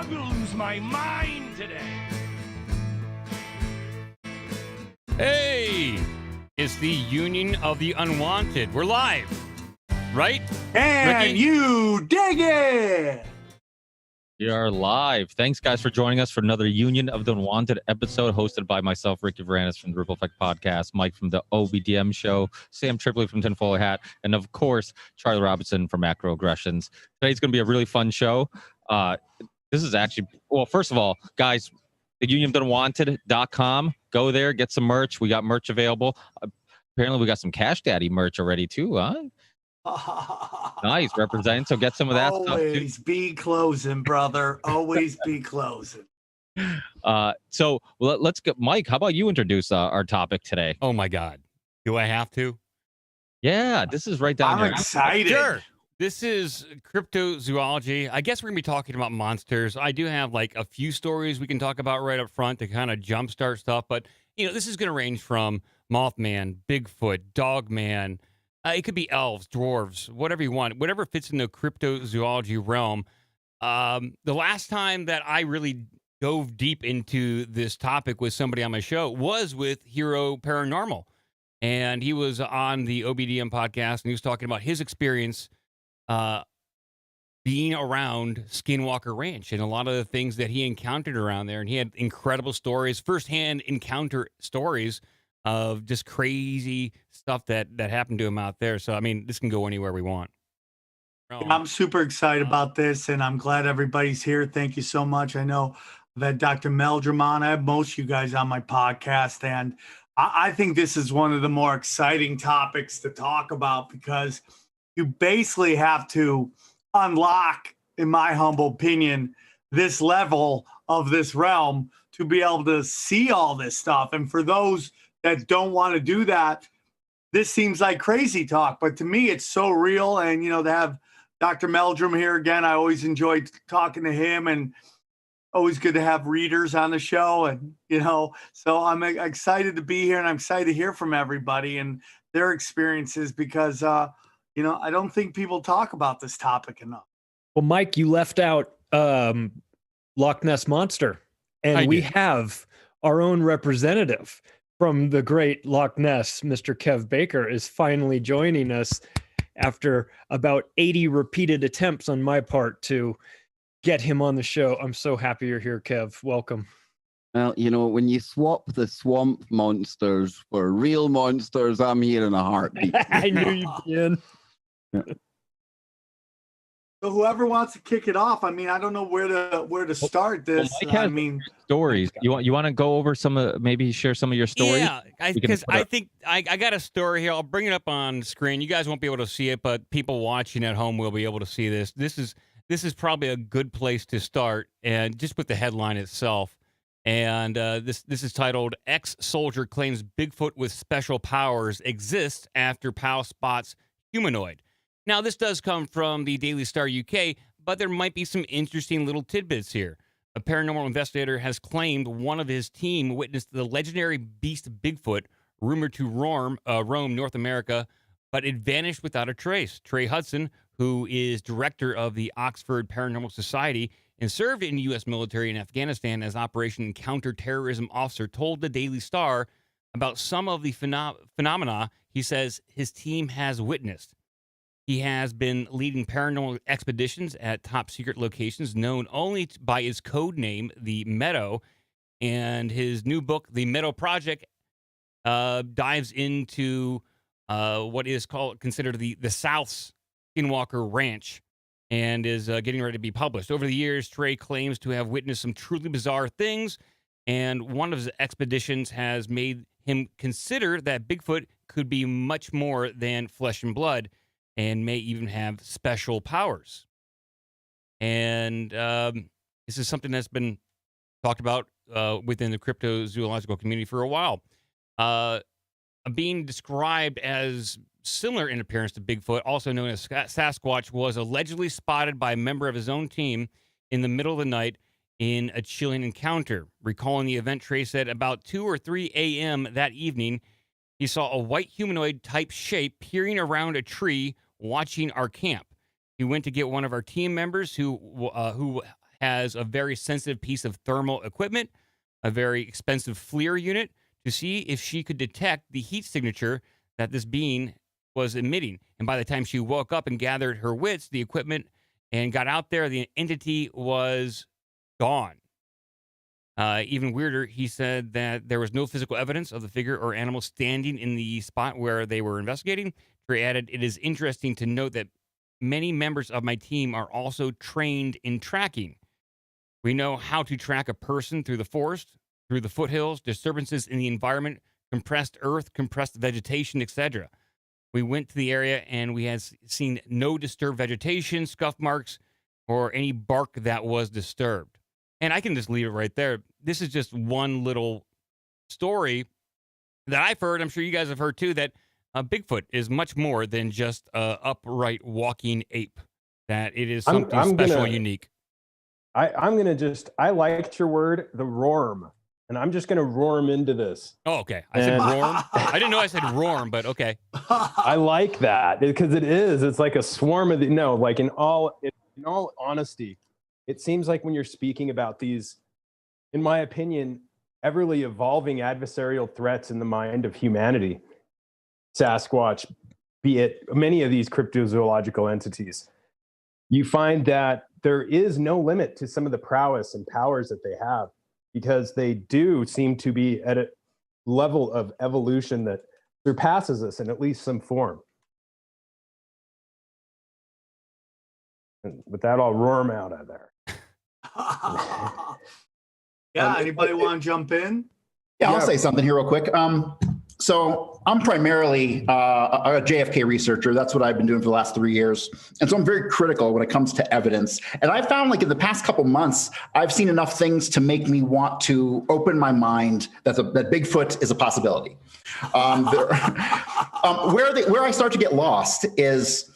will lose my mind today. Hey, it's the Union of the Unwanted. We're live, right? And Ricky? you dig it! We are live. Thanks, guys, for joining us for another Union of the Unwanted episode hosted by myself, Ricky Varandas from the Ripple Effect Podcast, Mike from the OBDM Show, Sam Tripoli from Tinfoil Hat, and of course, Charlie Robinson from Macroaggressions. Today's going to be a really fun show. This is actually, well, first of all, guys, the unionoftheunwanted.com. Go there, get some merch. We got merch available. Apparently, we got some Cash Daddy merch already, too, huh? Nice, represent. So get some of that stuff. Always be closing, brother. Always be closing. So let's get Mike. How about you introduce our topic today? Oh my God. Do I have to? Yeah, this is right down I'm there. excited. Sure. This is Cryptozoology. I guess we're going to be talking about monsters. I do have like a few stories we can talk about right up front to kind of jumpstart stuff. But, you know, this is going to range from Mothman, Bigfoot, Dogman. It could be elves, dwarves, whatever you want, whatever fits in the cryptozoology realm. The last time that I really dove deep into this topic with somebody on my show was with Hero Paranormal. And he was on the OBDM podcast, and he was talking about his experience being around Skinwalker Ranch and a lot of the things that he encountered around there. And he had incredible stories, firsthand encounter stories of just crazy stuff that happened to him out there. So, I mean, this can go anywhere we want. I'm super excited about this, and I'm glad everybody's here. Thank you so much. I know I've had Dr. Meldrum on. I have most of you guys on my podcast, and I think this is one of the more exciting topics to talk about because you basically have to unlock, in my humble opinion, this level of this realm to be able to see all this stuff. And for those that don't want to do that, this seems like crazy talk, but to me, it's so real. And, you know, to have Dr. Meldrum here again, I always enjoyed talking to him, and always good to have readers on the show. And, you know, so I'm excited to be here, and I'm excited to hear from everybody and their experiences because, you know, I don't think people talk about this topic enough. Well, Mike, you left out Loch Ness Monster, and we have our own representative from the great Loch Ness. Mr. Kev Baker is finally joining us after about 80 repeated attempts on my part to get him on the show. I'm so happy you're here, Kev. Welcome. Well, you know, when you swap the swamp monsters for real monsters, I'm here in a heartbeat. I knew you'd be in. Yeah. So whoever wants to kick it off, I mean, I don't know where to start this. Mike has I mean, stories. You want to go over maybe share some of your stories? Yeah, because I think I got a story here. I'll bring it up on screen. You guys won't be able to see it, but people watching at home will be able to see this. This is probably a good place to start, and just with the headline itself. And this is titled "Ex-Soldier Claims Bigfoot with Special Powers Exists After POW Spots Humanoid." Now, this does come from the Daily Star UK, but there might be some interesting little tidbits here. A paranormal investigator has claimed one of his team witnessed the legendary beast Bigfoot, rumored to roam North America, but it vanished without a trace. Trey Hudson, who is director of the Oxford Paranormal Society and served in the U.S. military in Afghanistan as Operation Counterterrorism Officer, told the Daily Star about some of the phenomena he says his team has witnessed. He has been leading paranormal expeditions at top secret locations known only by his code name, the Meadow. And his new book, The Meadow Project, dives into what is considered the South's Skinwalker Ranch and is getting ready to be published. Over the years, Trey claims to have witnessed some truly bizarre things, and one of his expeditions has made him consider that Bigfoot could be much more than flesh and blood, and may even have special powers. And this is something that's been talked about within the cryptozoological community for a while. Being described as similar in appearance to Bigfoot, also known as Sasquatch, was allegedly spotted by a member of his own team in the middle of the night in a chilling encounter. Recalling the event, Trey said about 2 or 3 a.m. that evening, he saw a white humanoid-type shape peering around a tree watching our camp. He went to get one of our team members who has a very sensitive piece of thermal equipment, a very expensive FLIR unit, to see if she could detect the heat signature that this being was emitting. And by the time she woke up and gathered her wits, the equipment, and got out there, the entity was gone. Even weirder, he said that there was no physical evidence of the figure or animal standing in the spot where they were investigating. Trey added, "It is interesting to note that many members of my team are also trained in tracking. We know how to track a person through the forest, through the foothills, disturbances in the environment, compressed earth, compressed vegetation, etc. We went to the area and we had seen no disturbed vegetation, scuff marks, or any bark that was disturbed." And I can just leave it right there. This is just one little story that I've heard. I'm sure you guys have heard too, that Bigfoot is much more than just an upright walking ape, that it is something special and unique. I'm going to just, I liked your word, the roarm. And I'm just going to roarm into this. Oh, okay. I said roarm. I didn't know I said roarm, but okay. I like that because it's like a swarm of like in all honesty, it seems like when you're speaking about these, in my opinion, everly evolving adversarial threats in the mind of humanity, Sasquatch, be it many of these cryptozoological entities, you find that there is no limit to some of the prowess and powers that they have, because they do seem to be at a level of evolution that surpasses us in at least some form. And with that, I'll roar them out of there. Yeah, anybody want to jump in? Yeah, I'll say something here real quick. So I'm primarily a JFK researcher. That's what I've been doing for the last 3 years. And so I'm very critical when it comes to evidence. And I found, like, in the past couple months, I've seen enough things to make me want to open my mind that Bigfoot is a possibility. Where I start to get lost is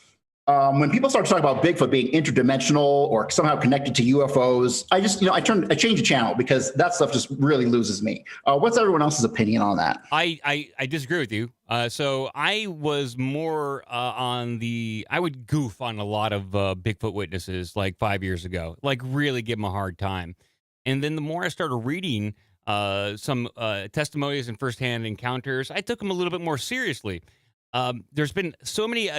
when people start to talk about Bigfoot being interdimensional or somehow connected to UFOs. I just, I change the channel because that stuff just really loses me. What's everyone else's opinion on that? I disagree with you. So I was more on I would goof on a lot of Bigfoot witnesses like 5 years ago, like really give them a hard time. And then the more I started reading some testimonies and firsthand encounters, I took them a little bit more seriously. There's been so many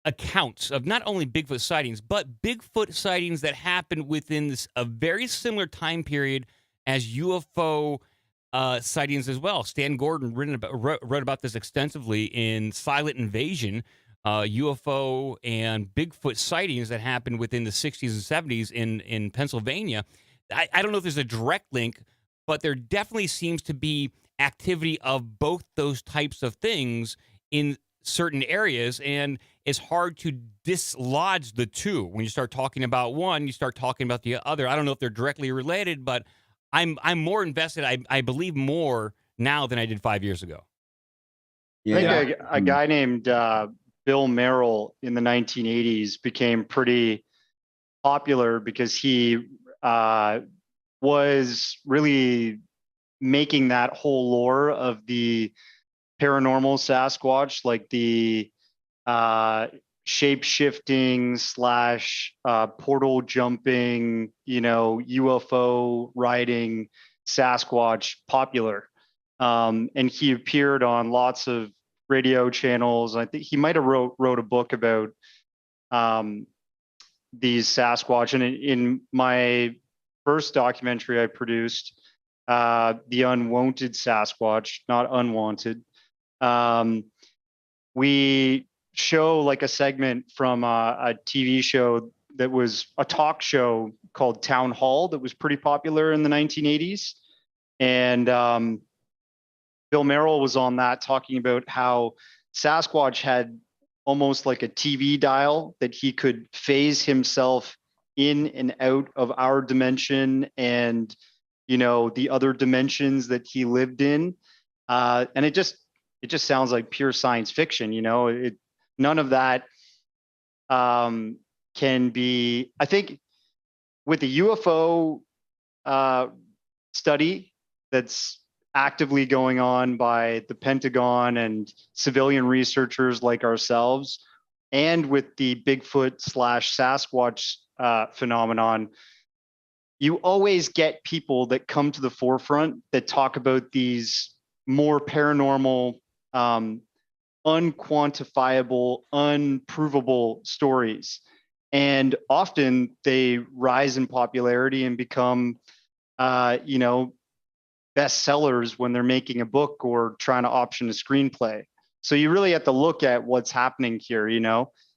accounts of not only Bigfoot sightings, but Bigfoot sightings that happened within a very similar time period as UFO sightings as well. Stan Gordon wrote about this extensively in Silent Invasion, UFO and Bigfoot sightings that happened within the 60s and 70s in Pennsylvania. I don't know if there's a direct link, but there definitely seems to be activity of both those types of things in certain areas, and it's hard to dislodge the two. When you start talking about one, you start talking about the other. I don't know if they're directly related, but I'm more invested. I believe more now than I did 5 years ago. Yeah. I think a guy named Bill Merrill in the 1980s became pretty popular because he was really making that whole lore of the paranormal Sasquatch, like the shape-shifting / portal jumping, UFO riding Sasquatch popular. And he appeared on lots of radio channels. I think he might have wrote a book about these Sasquatch. And in my first documentary I produced, The Unwanted Sasquatch, not Unwanted, we show like a segment from a TV show that was a talk show called Town Hall that was pretty popular in the 1980s. And Bill Merrill was on that talking about how Sasquatch had almost like a TV dial that he could phase himself in and out of our dimension and, the other dimensions that he lived in. And it just sounds like pure science fiction. None of that can be, I think with the UFO study that's actively going on by the Pentagon and civilian researchers like ourselves, and with the Bigfoot / Sasquatch phenomenon, you always get people that come to the forefront that talk about these more paranormal, unquantifiable, unprovable stories. And often they rise in popularity and become, bestsellers when they're making a book or trying to option a screenplay. So you really have to look at what's happening here.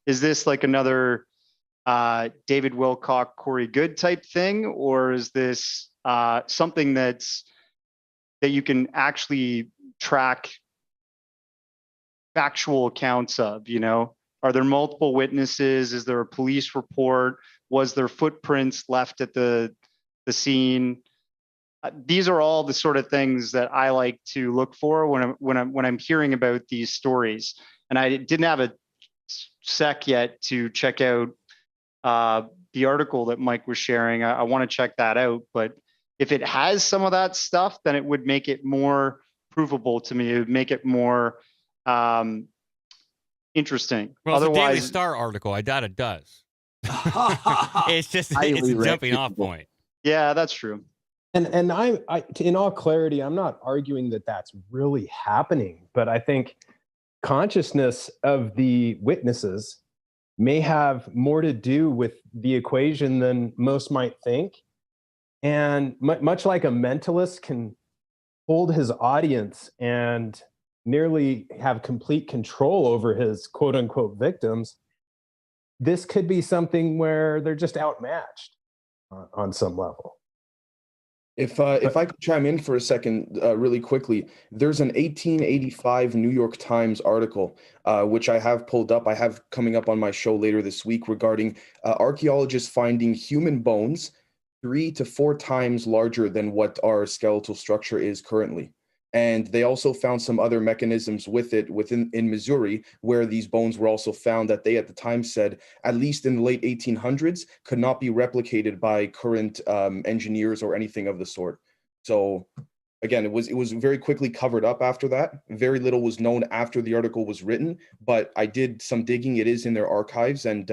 Is this like another David Wilcock, Corey Good type thing, or is this something that you can actually track factual accounts of? Are there multiple witnesses? Is there a police report? Was there footprints left at the scene? These are all the sort of things that I like to look for when I'm hearing about these stories. And I didn't have a sec yet to check out the article that Mike was sharing. I want to check that out. But if it has some of that stuff, then it would make it more provable to me. It would make it more interesting. Well, Otherwise, it's a Daily Star article. I doubt it does. It's just it's Highly a jumping off reputable. point. yeah, that's true. And I, in all clarity, I'm not arguing that that's really happening, but I think consciousness of the witnesses may have more to do with the equation than most might think. And much like a mentalist can hold his audience and nearly have complete control over his quote unquote victims, this could be something where they're just outmatched on some level. If I could chime in for a second, really quickly, there's an 1885 New York Times article, which I have pulled up. I have coming up on my show later this week regarding archaeologists finding human bones 3 to 4 times larger than what our skeletal structure is currently. And they also found some other mechanisms with it in Missouri, where these bones were also found that they at the time said, at least in the late 1800s, could not be replicated by current engineers or anything of the sort. So again, it was very quickly covered up after that. Very little was known after the article was written, but I did some digging. It is in their archives, and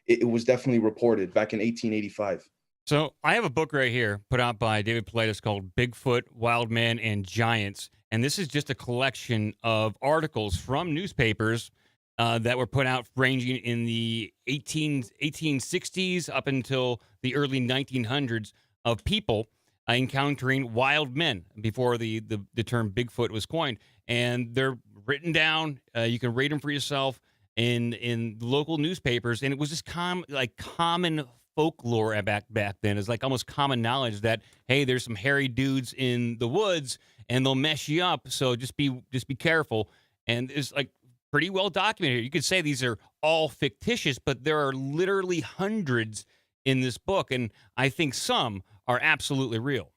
it was definitely reported back in 1885. So I have a book right here put out by David Paulides called Bigfoot, Wild Man, and Giants. And this is just a collection of articles from newspapers that were put out ranging in the 1860s up until the early 1900s of people encountering wild men before the term Bigfoot was coined. And they're written down. You can read them for yourself in local newspapers. And it was just common folklore back then. Is like almost common knowledge that, hey, there's some hairy dudes in the woods and they'll mess you up, so just be careful. And it's like pretty well documented here. You could say these are all fictitious, but there are literally hundreds in this book, and I think some are absolutely real.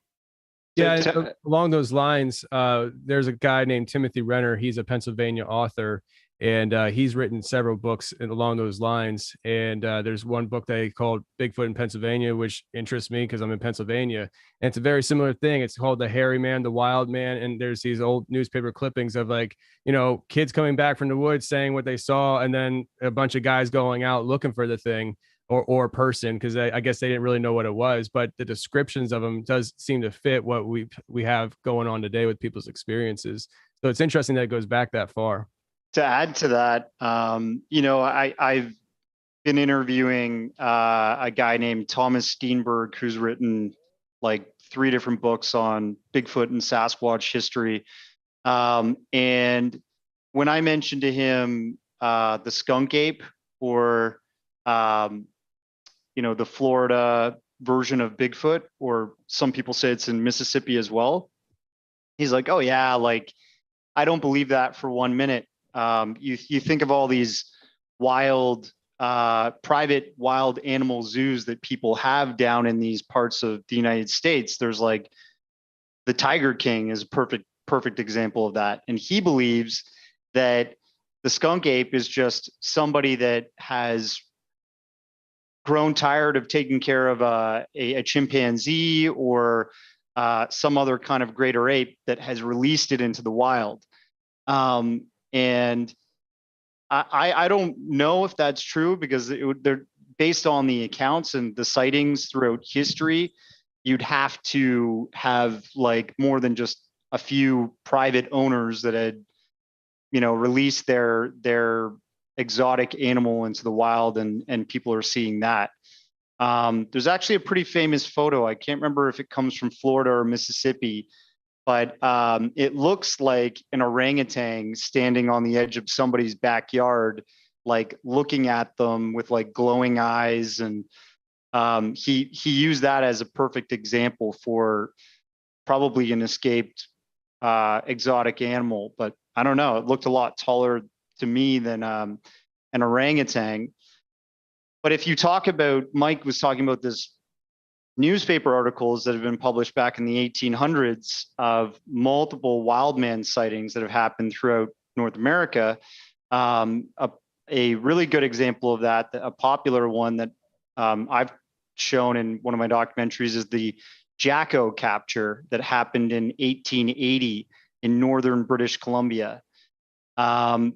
Yeah, along those lines, there's a guy named Timothy Renner. He's a Pennsylvania author, and he's written several books along those lines. And there's one book that he called Bigfoot in Pennsylvania, which interests me because I'm in Pennsylvania. And it's a very similar thing. It's called The Hairy Man, The Wild Man. And there's these old newspaper clippings of kids coming back from the woods saying what they saw, and then a bunch of guys going out looking for the thing. Or person, because I guess they didn't really know what it was, but the descriptions of them does seem to fit what we have going on today with people's experiences. So it's interesting that it goes back that far. To add to that, I've been interviewing a guy named Thomas Steenberg, who's written like 3 different books on Bigfoot and Sasquatch history. And when I mentioned to him the skunk ape, or the Florida version of Bigfoot, or some people say it's in Mississippi as well, he's like, oh yeah, like I don't believe that for 1 minute. You think of all these wild, private wild animal zoos that people have down in these parts of the United States. There's like the Tiger King is a perfect example of that. And he believes that the skunk ape is just somebody that has grown tired of taking care of a chimpanzee or some other kind of greater ape that has released it into the wild. And I don't know if that's true, because they're based on the accounts and the sightings throughout history. you'd have to have like more than just a few private owners that had, released their exotic animal into the wild, and people are seeing that. There's actually a pretty famous photo. I can't remember if it comes from Florida or Mississippi, but it looks like an orangutan standing on the edge of somebody's backyard, like looking at them with like glowing eyes. And he used that as a perfect example for probably an escaped exotic animal. But I don't know, it looked a lot taller to me than an orangutan. But if you talk about, Mike was talking about this newspaper articles that have been published back in the 1800s of multiple wild man sightings that have happened throughout North America. A really good example of that, a popular one that I've shown in one of my documentaries, is the Jaco Capture that happened in 1880 in northern British Columbia.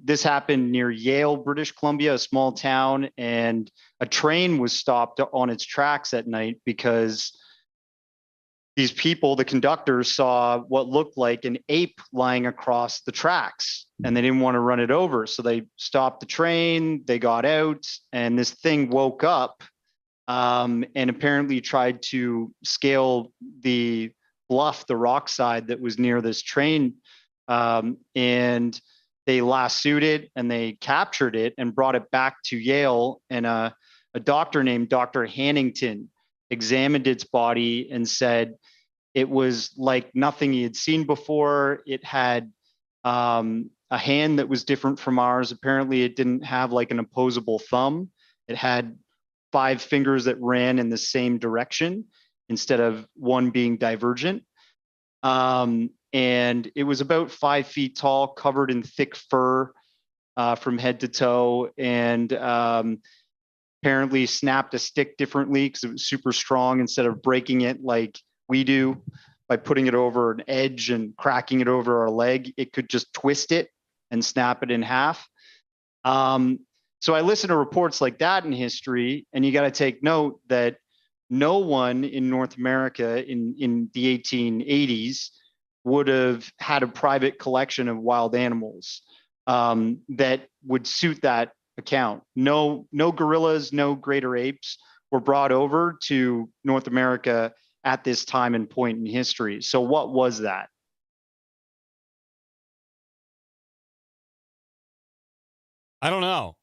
This happened near Yale, British Columbia, a small town, and a train was stopped on its tracks at night because these people, the conductors, saw what looked like an ape lying across the tracks, and they didn't want to run it over. So they stopped the train, they got out, and this thing woke up and apparently tried to scale the bluff, the rock side that was near this train. And they lassoed it and they captured it and brought it back to Yale. And a doctor named Dr. Hannington examined its body and said it was like nothing he had seen before. It had a hand that was different from ours. Apparently, it didn't have like an opposable thumb. It had 5 fingers that ran in the same direction instead of one being divergent. And it was about 5 feet tall, covered in thick fur from head to toe, and apparently snapped a stick differently because it was super strong. Instead of breaking it like we do by putting it over an edge and cracking it over our leg, it could just twist it and snap it in half. So I listen to reports like that in history, and you got to take note that no one in North America in the 1880s would have had a private collection of wild animals that would suit that account. No gorillas, no greater apes were brought over to North America at this time and point in history. So what was that? I don't know.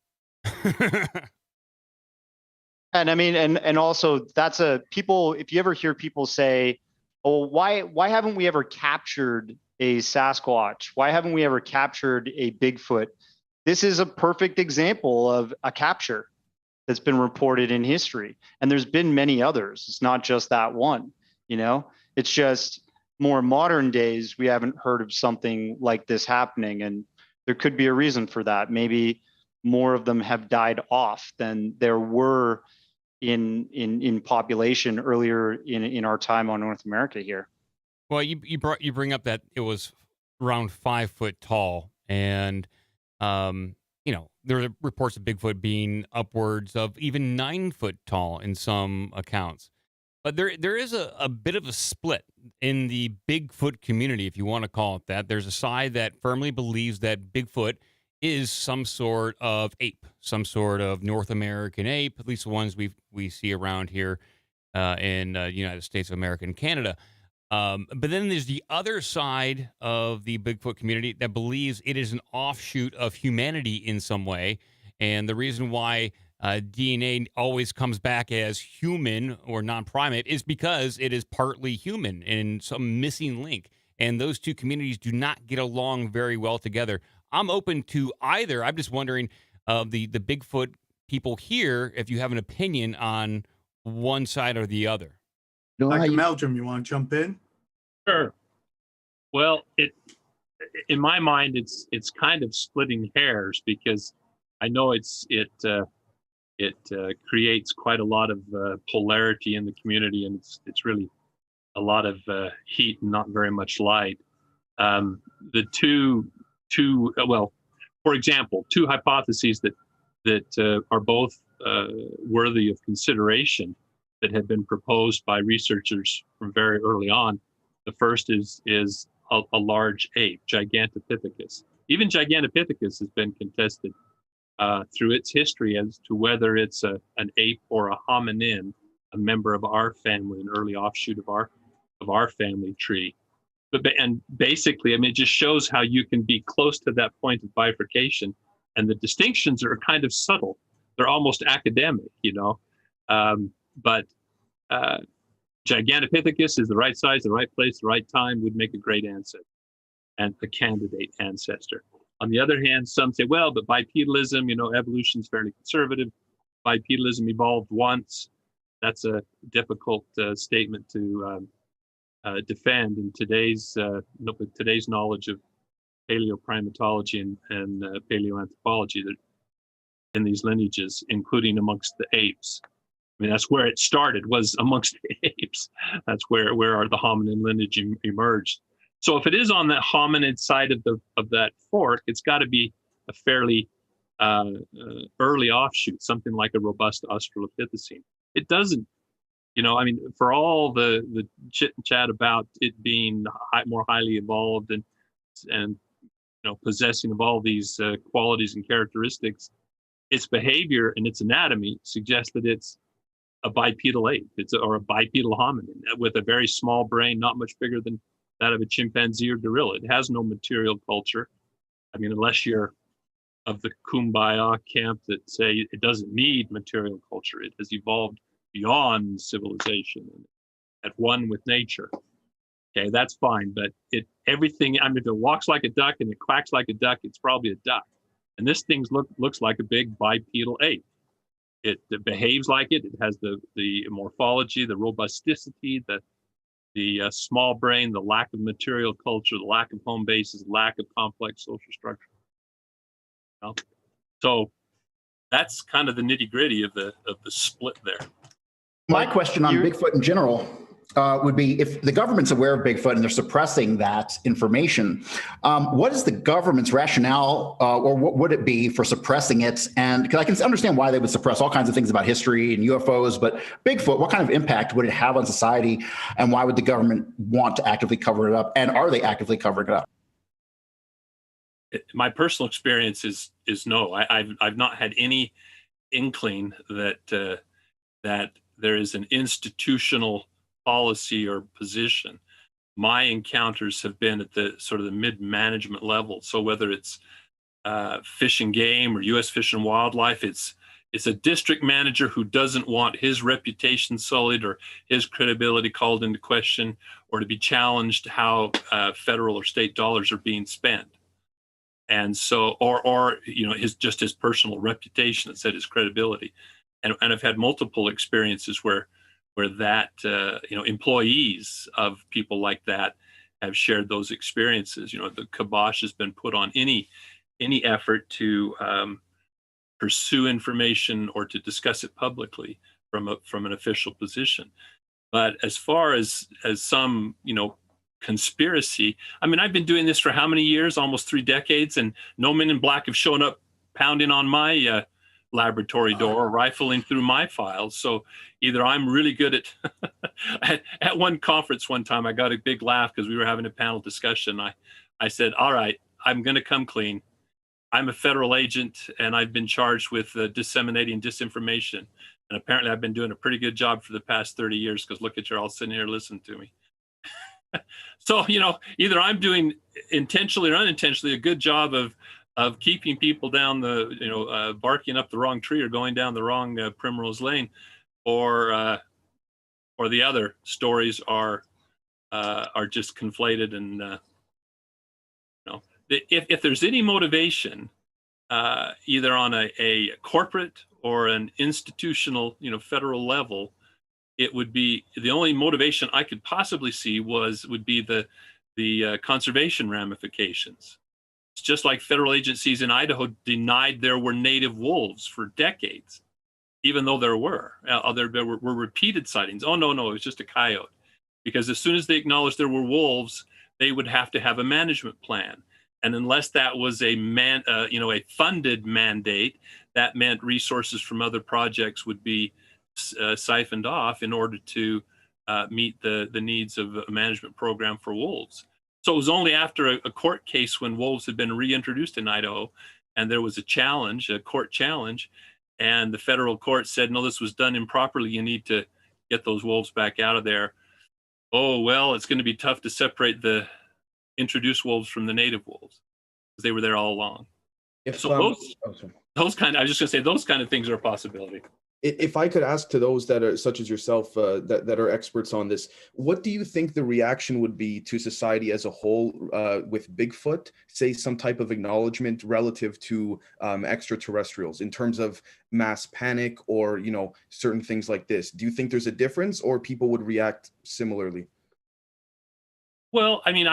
And I mean, and also that's people, if you ever hear people say, oh, why haven't we ever captured a Sasquatch? Why haven't we ever captured a Bigfoot? This is a perfect example of a capture that's been reported in history. And there's been many others. It's not just that one, it's just more modern days. We haven't heard of something like this happening. And there could be a reason for that. Maybe more of them have died off than there were in population earlier in our time on North America here. Well, you bring up that it was around 5 foot tall, and there are reports of Bigfoot being upwards of even 9 foot tall in some accounts. But there is a bit of a split in the Bigfoot community, if you want to call it that. There's a side that firmly believes that Bigfoot is some sort of ape, some sort of North American ape, at least the ones we see around here in the United States of America and Canada. But then there's the other side of the Bigfoot community that believes it is an offshoot of humanity in some way. And the reason why DNA always comes back as human or non-primate is because it is partly human and some missing link. And those two communities do not get along very well together. I'm open to either. I'm just wondering, the Bigfoot people here, if you have an opinion on one side or the other. Dr. Meldrum, you want to jump in? Sure. Well, in my mind, it's kind of splitting hairs, because I know it creates quite a lot of polarity in the community, and it's really a lot of heat and not very much light. The two for example, two hypotheses that are both worthy of consideration that have been proposed by researchers from very early on. The first is a large ape, Gigantopithecus. Even Gigantopithecus has been contested through its history as to whether it's an ape or a hominin, a member of our family, an early offshoot of our family tree. And basically, I mean, it just shows how you can be close to that point of bifurcation, and the distinctions are kind of subtle. They're almost academic, but Gigantopithecus is the right size, the right place, the right time, would make a great ancestor and a candidate ancestor. On the other hand, some say, well, but bipedalism, evolution is fairly conservative. Bipedalism evolved once. That's a difficult statement to defend in today's knowledge of paleoprimatology and paleoanthropology that in these lineages, including amongst the apes. I mean, that's where it started, was amongst the apes. That's where the hominin lineage emerged. So if it is on the hominid side of that fork, it's got to be a fairly early offshoot, something like a robust Australopithecine. It doesn't, for all the chit and chat about it being more highly evolved and possessing of all these qualities and characteristics, its behavior and its anatomy suggests that it's a bipedal ape, or a bipedal hominin with a very small brain, not much bigger than that of a chimpanzee or gorilla. It has no material culture. I mean, unless you're of the kumbaya camp that say it doesn't need material culture. It has evolved beyond civilization and at one with nature. Okay, that's fine, but everything, if it walks like a duck and it quacks like a duck, it's probably a duck. And this thing looks like a big bipedal ape. It behaves like it. It has the morphology, the robusticity, the small brain, the lack of material culture, the lack of home bases, lack of complex social structure. So that's kind of the nitty gritty of the split there. My question on Bigfoot in general would be, if the government's aware of Bigfoot and they're suppressing that information, what is the government's rationale, or what would it be for suppressing it? And because I can understand why they would suppress all kinds of things about history and UFOs, but Bigfoot, what kind of impact would it have on society, and why would the government want to actively cover it up? And are they actively covering it up? My personal experience is no. I've not had any inkling that there is an institutional policy or position. My encounters have been at the sort of the mid-management level. So whether it's Fish and Game or U.S. Fish and Wildlife, it's a district manager who doesn't want his reputation sullied or his credibility called into question, or to be challenged how federal or state dollars are being spent. And so, or his personal reputation, that said, his credibility. And I've had multiple experiences where that employees of people like that have shared those experiences. The kibosh has been put on any effort to pursue information or to discuss it publicly from an official position. But as far as some conspiracy, I mean, I've been doing this for how many years? Almost 3 decades, and no men in black have shown up pounding on my laboratory door, rifling through my files. So either I'm really good at one conference one time, I got a big laugh because we were having a panel discussion. I said, all right, I'm going to come clean. I'm a federal agent, and I've been charged with disseminating disinformation. And apparently I've been doing a pretty good job for the past 30 years, because look at you all sitting here listening to me. So, either I'm doing intentionally or unintentionally a good job of keeping people down the, barking up the wrong tree or going down the wrong primrose lane, or the other stories are just conflated. And if there's any motivation, either on a corporate or an institutional, federal level, it would be the only motivation I could possibly see would be the conservation ramifications. It's just like federal agencies in Idaho denied there were native wolves for decades, even though there were. There were repeated sightings. Oh, no, it was just a coyote. Because as soon as they acknowledged there were wolves, they would have to have a management plan. And unless that was a funded mandate, that meant resources from other projects would be siphoned off in order to meet the needs of a management program for wolves. So it was only after a court case when wolves had been reintroduced in Idaho, and there was a court challenge, and the federal court said, no, this was done improperly. You need to get those wolves back out of there. Oh, well, it's going to be tough to separate the introduced wolves from the native wolves because they were there all along. If Those kind of, I was just going to say, those kind of things are a possibility. If I could ask to those that are such as yourself that are experts on this, what do you think the reaction would be to society as a whole with Bigfoot, say some type of acknowledgement relative to extraterrestrials in terms of mass panic or, you know, certain things like this? Do you think there's a difference or people would react similarly? Well, I mean,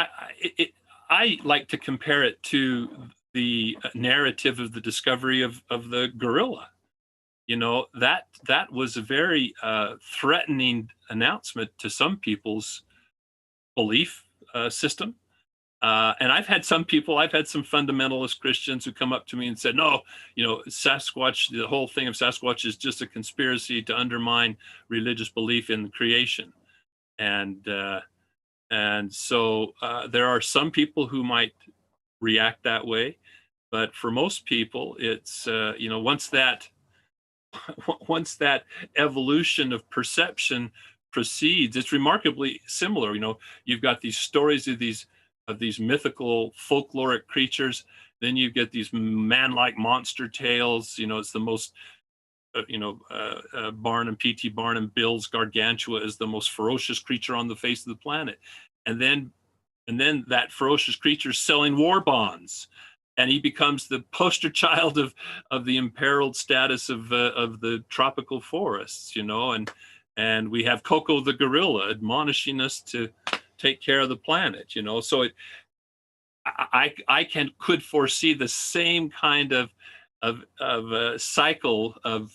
I like to compare it to the narrative of the discovery of the gorilla. You know, that was a very threatening announcement to some people's belief system. And I've had some fundamentalist Christians who come up to me and said, no, you know, Sasquatch, the whole thing of Sasquatch is just a conspiracy to undermine religious belief in creation. And so there are some people who might react that way. But for most people, it's, you know, once that evolution of perception proceeds, it's remarkably similar. You know, you've got these stories of these mythical folkloric creatures. Then you get these man-like monster tales. You know, it's the most, Barnum, P.T. Barnum bills Gargantua as the most ferocious creature on the face of the planet. And then that ferocious creature is selling war bonds. And he becomes the poster child of the imperiled status of the tropical forests, you know, and we have Coco the gorilla admonishing us to take care of the planet, you know. So I could foresee the same kind of cycle of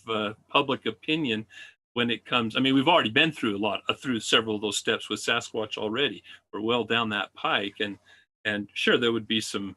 public opinion when it comes. I mean, we've already been through through several of those steps with Sasquatch already. We're well down that pike, and sure there would be some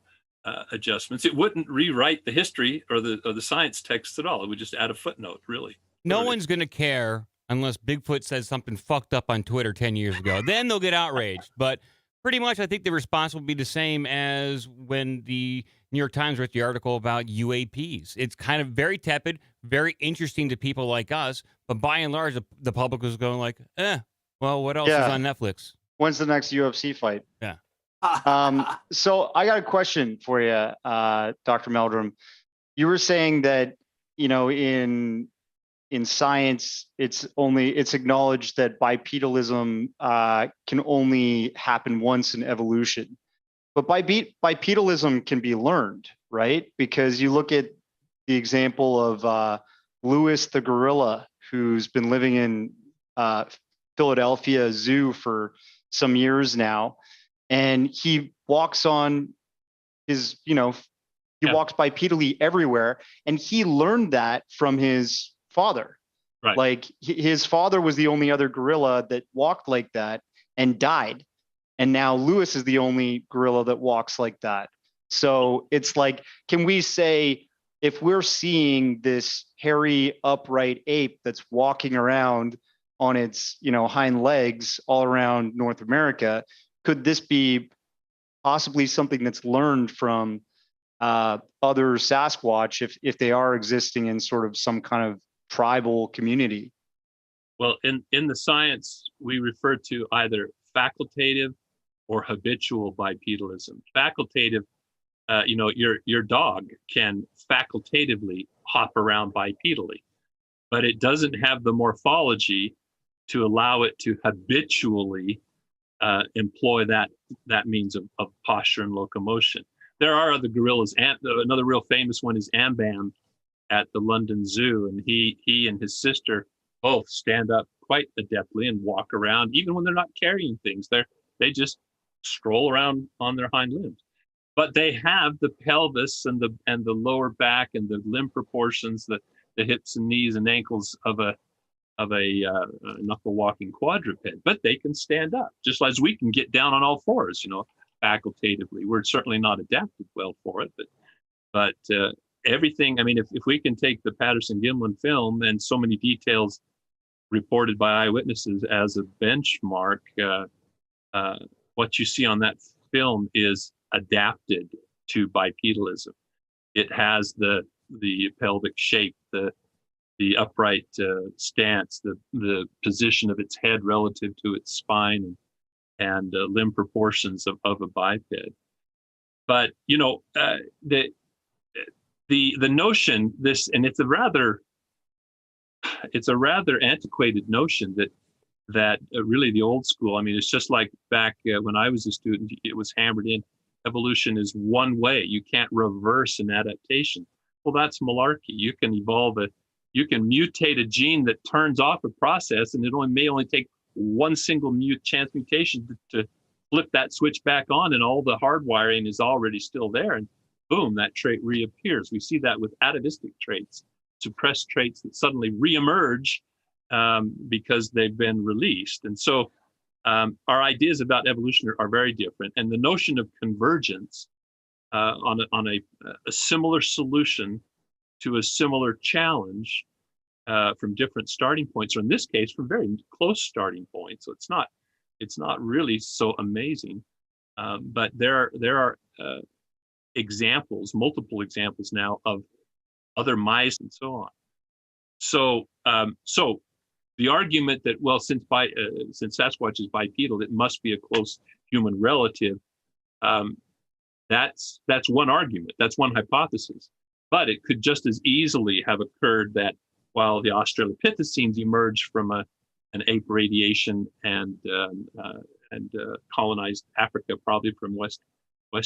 adjustments. It wouldn't rewrite the history or the science text at all. It would just add a footnote, really. No one's going to care unless Bigfoot says something fucked up on Twitter 10 years ago. Then they'll get outraged. But pretty much I think the response will be the same as when the New York Times wrote the article about UAPs. It's kind of very tepid, very interesting to people like us. But by and large, the public was going like, well, what else is on Netflix? When's the next UFC fight? Yeah. So I got a question for you, Dr. Meldrum. You were saying that, you know, in science, it's acknowledged that bipedalism can only happen once in evolution. But bipedalism can be learned, right? Because you look at the example of Louis the gorilla, who's been living in Philadelphia Zoo for some years now. And he walks on his, walks bipedally everywhere. And he learned that from his father. Right. Like his father was the only other gorilla that walked like that and died. And now Lewis is the only gorilla that walks like that. So it's like, can we say, if we're seeing this hairy upright ape that's walking around on its, hind legs all around North America, could this be possibly something that's learned from other Sasquatch if they are existing in sort of some kind of tribal community? Well, in the science, we refer to either facultative or habitual bipedalism. Facultative, your dog can facultatively hop around bipedally, but it doesn't have the morphology to allow it to habitually employ that means of posture and locomotion. There are other gorillas. Another real famous one is Ambam at the London Zoo, and he and his sister both stand up quite adeptly and walk around, even when they're not carrying things. They just stroll around on their hind limbs. But they have the pelvis and the lower back and the limb proportions, the hips and knees and ankles of a knuckle walking quadruped, but they can stand up just as we can get down on all fours, facultatively. We're certainly not adapted well for it, but everything. I mean, if we can take the Patterson-Gimlin film and so many details reported by eyewitnesses as a benchmark. What you see on that film is adapted to bipedalism. It has the pelvic shape, the upright stance, the position of its head relative to its spine, and limb proportions of a biped. But the notion, and it's a rather antiquated notion that really the old school. I mean, it's just like back when I was a student, it was hammered in. Evolution is one way. You can't reverse an adaptation. Well, that's malarkey. You can you can mutate a gene that turns off a process, and it may only take one single chance mutation to flip that switch back on, and all the hardwiring is already still there, and boom, that trait reappears. We see that with atavistic traits, suppressed traits that suddenly reemerge because they've been released. And so our ideas about evolution are very different. And the notion of convergence on a similar solution to a similar challenge from different starting points, or in this case, from very close starting points. So it's not really so amazing. But there are examples, multiple examples now of other mice and so on. So the argument that, well, since Sasquatch is bipedal, it must be a close human relative. That's one argument. That's one hypothesis. But it could just as easily have occurred that while the Australopithecines emerged from an ape radiation and colonized Africa, probably from West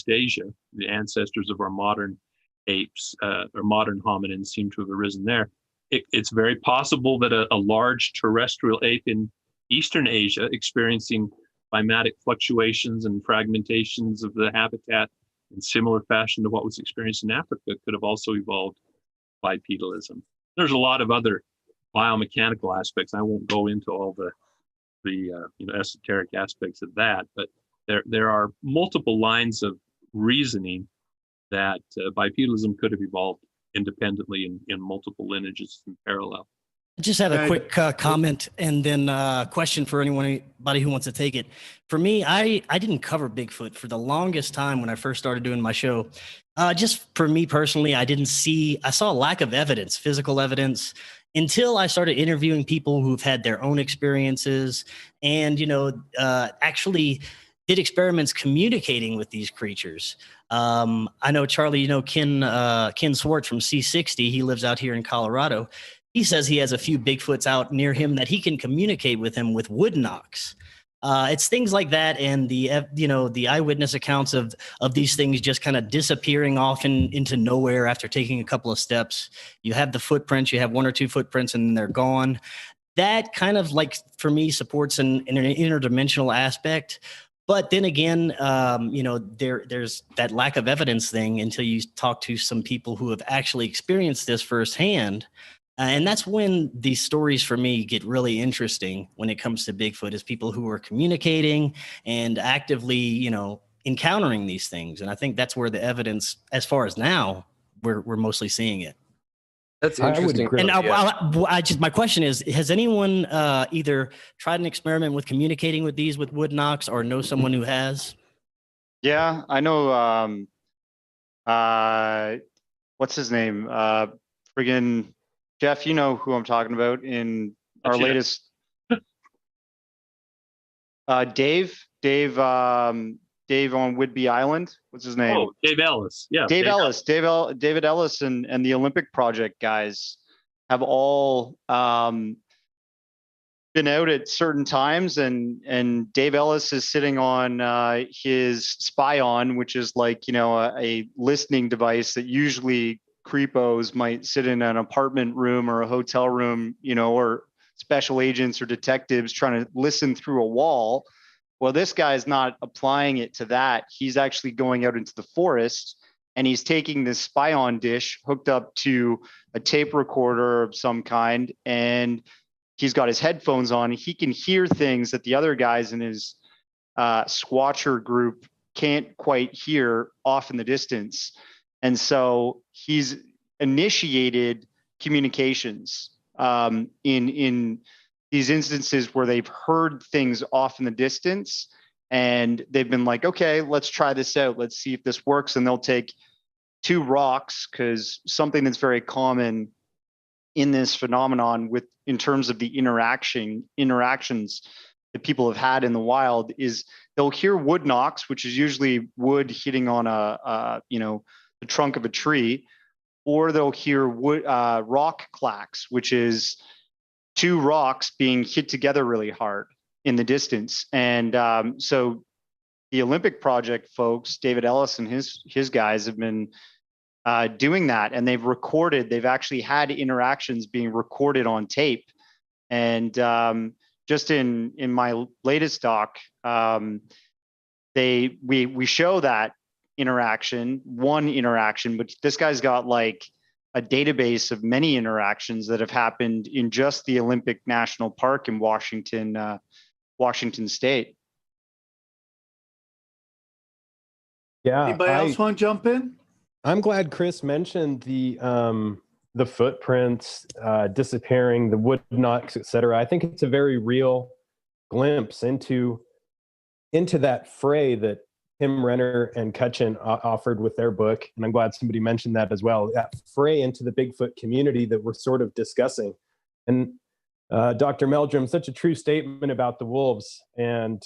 Asia, the ancestors of our modern apes or modern hominins seem to have arisen there. It's very possible that a large terrestrial ape in Eastern Asia, experiencing climatic fluctuations and fragmentations of the habitat in similar fashion to what was experienced in Africa, could have also evolved bipedalism. There's a lot of other biomechanical aspects. I won't go into all the esoteric aspects of that, but there are multiple lines of reasoning that bipedalism could have evolved independently in multiple lineages in parallel. I just have a quick comment and then a question for anybody who wants to take it. For me, I didn't cover Bigfoot for the longest time when I first started doing my show. Just for me personally, I saw a lack of evidence, physical evidence, until I started interviewing people who've had their own experiences and, actually did experiments communicating with these creatures. I know, Charlie, Ken Swartz from C60, he lives out here in Colorado. He says he has a few Bigfoots out near him that he can communicate with him with wood knocks. It's things like that, and the eyewitness accounts of these things just kind of disappearing off into nowhere after taking a couple of steps. You have the footprints, you have one or two footprints, and then they're gone. That kind of, like, for me, supports an interdimensional aspect. But then again, there's that lack of evidence thing until you talk to some people who have actually experienced this firsthand. And that's when these stories for me get really interesting when it comes to Bigfoot, is people who are communicating and actively, encountering these things. And I think that's where the evidence, as far as now, we're mostly seeing it. That's interesting. And my question is, has anyone either tried an experiment with communicating with these with wood knocks, or know someone who has? Yeah, I know. What's his name? Friggin' Jeff, you know who I'm talking about in our latest. Dave on Whidbey Island. What's his name? Oh, Dave Ellis. Yeah. David Ellis and the Olympic Project guys have all been out at certain times, and Dave Ellis is sitting on his Spion, which is like, a listening device that usually creepos might sit in an apartment room or a hotel room, or special agents or detectives trying to listen through a wall. Well, this guy's not applying it to that. He's actually going out into the forest, and he's taking this Spion dish hooked up to a tape recorder of some kind, and he's got his headphones on. He can hear things that the other guys in his Squatcher group can't quite hear off in the distance. And so he's initiated communications in these instances where they've heard things off in the distance and they've been like, okay, let's try this out. Let's see if this works. And they'll take 2 rocks, because something that's very common in this phenomenon in terms of the interactions that people have had in the wild is they'll hear wood knocks, which is usually wood hitting on the trunk of a tree, or they'll hear rock clacks, which is 2 rocks being hit together really hard in the distance. And so the Olympic Project folks, David Ellis and his guys, have been doing that, and they've actually had interactions being recorded on tape. And just in my latest doc, we show that one interaction, but this guy's got like a database of many interactions that have happened in just the Olympic National Park in Washington State. Yeah. Anybody else want to jump in? I'm glad Chris mentioned the footprints disappearing, the wood knocks, etc. I think it's a very real glimpse into that fray that Tim Renner and Cutchin offered with their book, and I'm glad somebody mentioned that as well. That fray into the Bigfoot community that we're sort of discussing, and Dr. Meldrum, such a true statement about the wolves and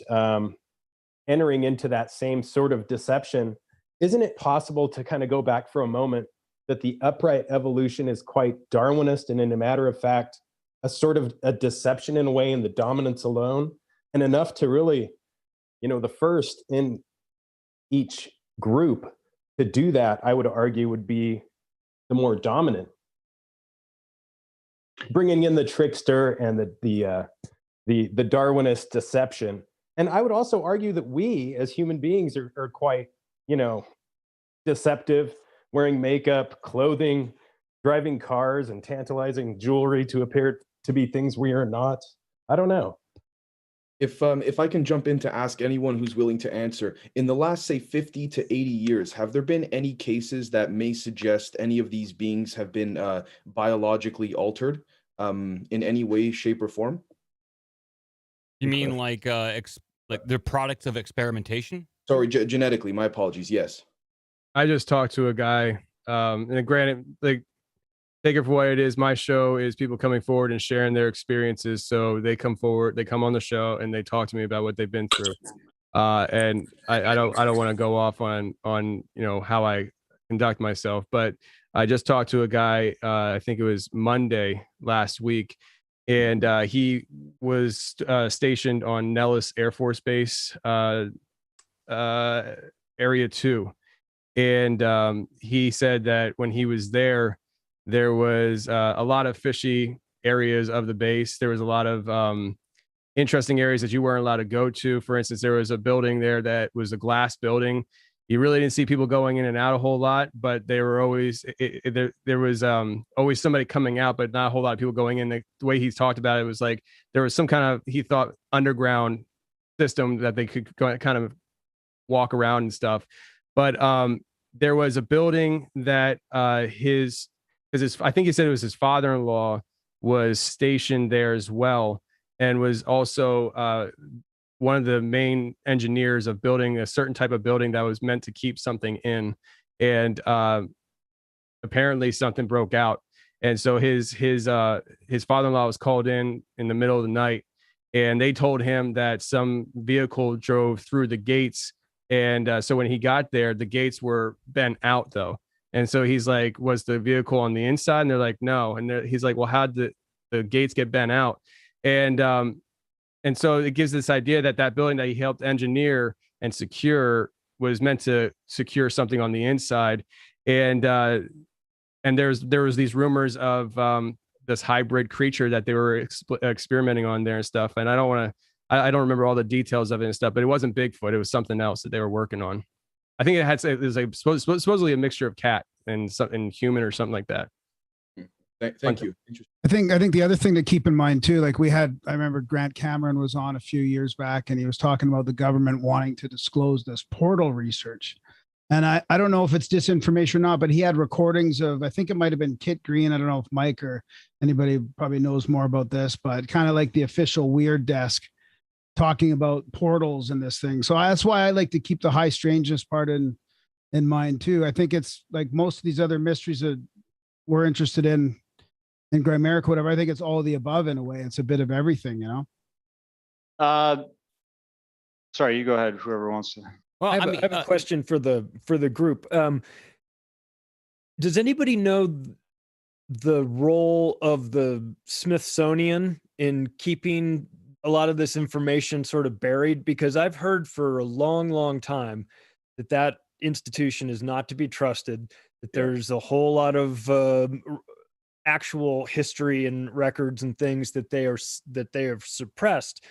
entering into that same sort of deception. Isn't it possible to kind of go back for a moment that the upright evolution is quite Darwinist and, in a matter of fact, a sort of a deception in a way in the dominance alone, and enough to really, the first in each group to do that, I would argue, would be the more dominant. Bringing in the trickster and the Darwinist deception. And I would also argue that we as human beings are quite, deceptive, wearing makeup, clothing, driving cars, and tantalizing jewelry to appear to be things we are not. I don't know. If I can jump in to ask anyone who's willing to answer, in the last, say, 50 to 80 years, have there been any cases that may suggest any of these beings have been biologically altered in any way, shape, or form? You mean like they're products of experimentation? Sorry, genetically. My apologies. Yes. I just talked to a guy, and granted, take it for what it is. My show is people coming forward and sharing their experiences. So they come forward, they come on the show, and they talk to me about what they've been through. And I don't want to go off on how I conduct myself, but I just talked to a guy. I think it was Monday last week, and he was stationed on Nellis Air Force Base, Area 2. And he said that when he was there was a lot of fishy areas of the base. There was a lot of interesting areas that you weren't allowed to go to. For instance, there was a building there that was a glass building. You really didn't see people going in and out a whole lot, but they were always there was always somebody coming out, but not a whole lot of people going in. The way he talked about it was like there was some kind of, he thought, underground system that they could kind of walk around and stuff. But there was a building that I think he said it was his father-in-law was stationed there as well, and was also one of the main engineers of building a certain type of building that was meant to keep something in. And apparently something broke out. And so his father-in-law was called in the middle of the night, and they told him that some vehicle drove through the gates. And so when he got there, the gates were bent out though. And so he's like, was the vehicle on the inside? And they're like, no. And he's like, well, how'd the gates get bent out? And so it gives this idea that building that he helped engineer and secure was meant to secure something on the inside. And there was these rumors of this hybrid creature that they were experimenting on there and stuff. And I don't remember all the details of it and stuff, but it wasn't Bigfoot. It was something else that they were working on. I think it was like supposedly a mixture of cat and human or something like that. Thank you. I think the other thing to keep in mind too, like I remember Grant Cameron was on a few years back, and he was talking about the government wanting to disclose this portal research. And I don't know if it's disinformation or not, but he had recordings of, I think it might have been Kit Green. I don't know if Mike or anybody probably knows more about this, but kind of like the official Weird Desk talking about portals and this thing. So that's why I like to keep the high strangeness part in mind too. I think it's like most of these other mysteries that we're interested in Grimerica, whatever. I think it's all of the above in a way. It's a bit of everything, you know? Sorry, you go ahead, whoever wants to. Well, I have a question for the group. Does anybody know the role of the Smithsonian in keeping a lot of this information sort of buried? Because I've heard for a long, long time that institution is not to be trusted, that there's a whole lot of actual history and records and things that they have suppressed.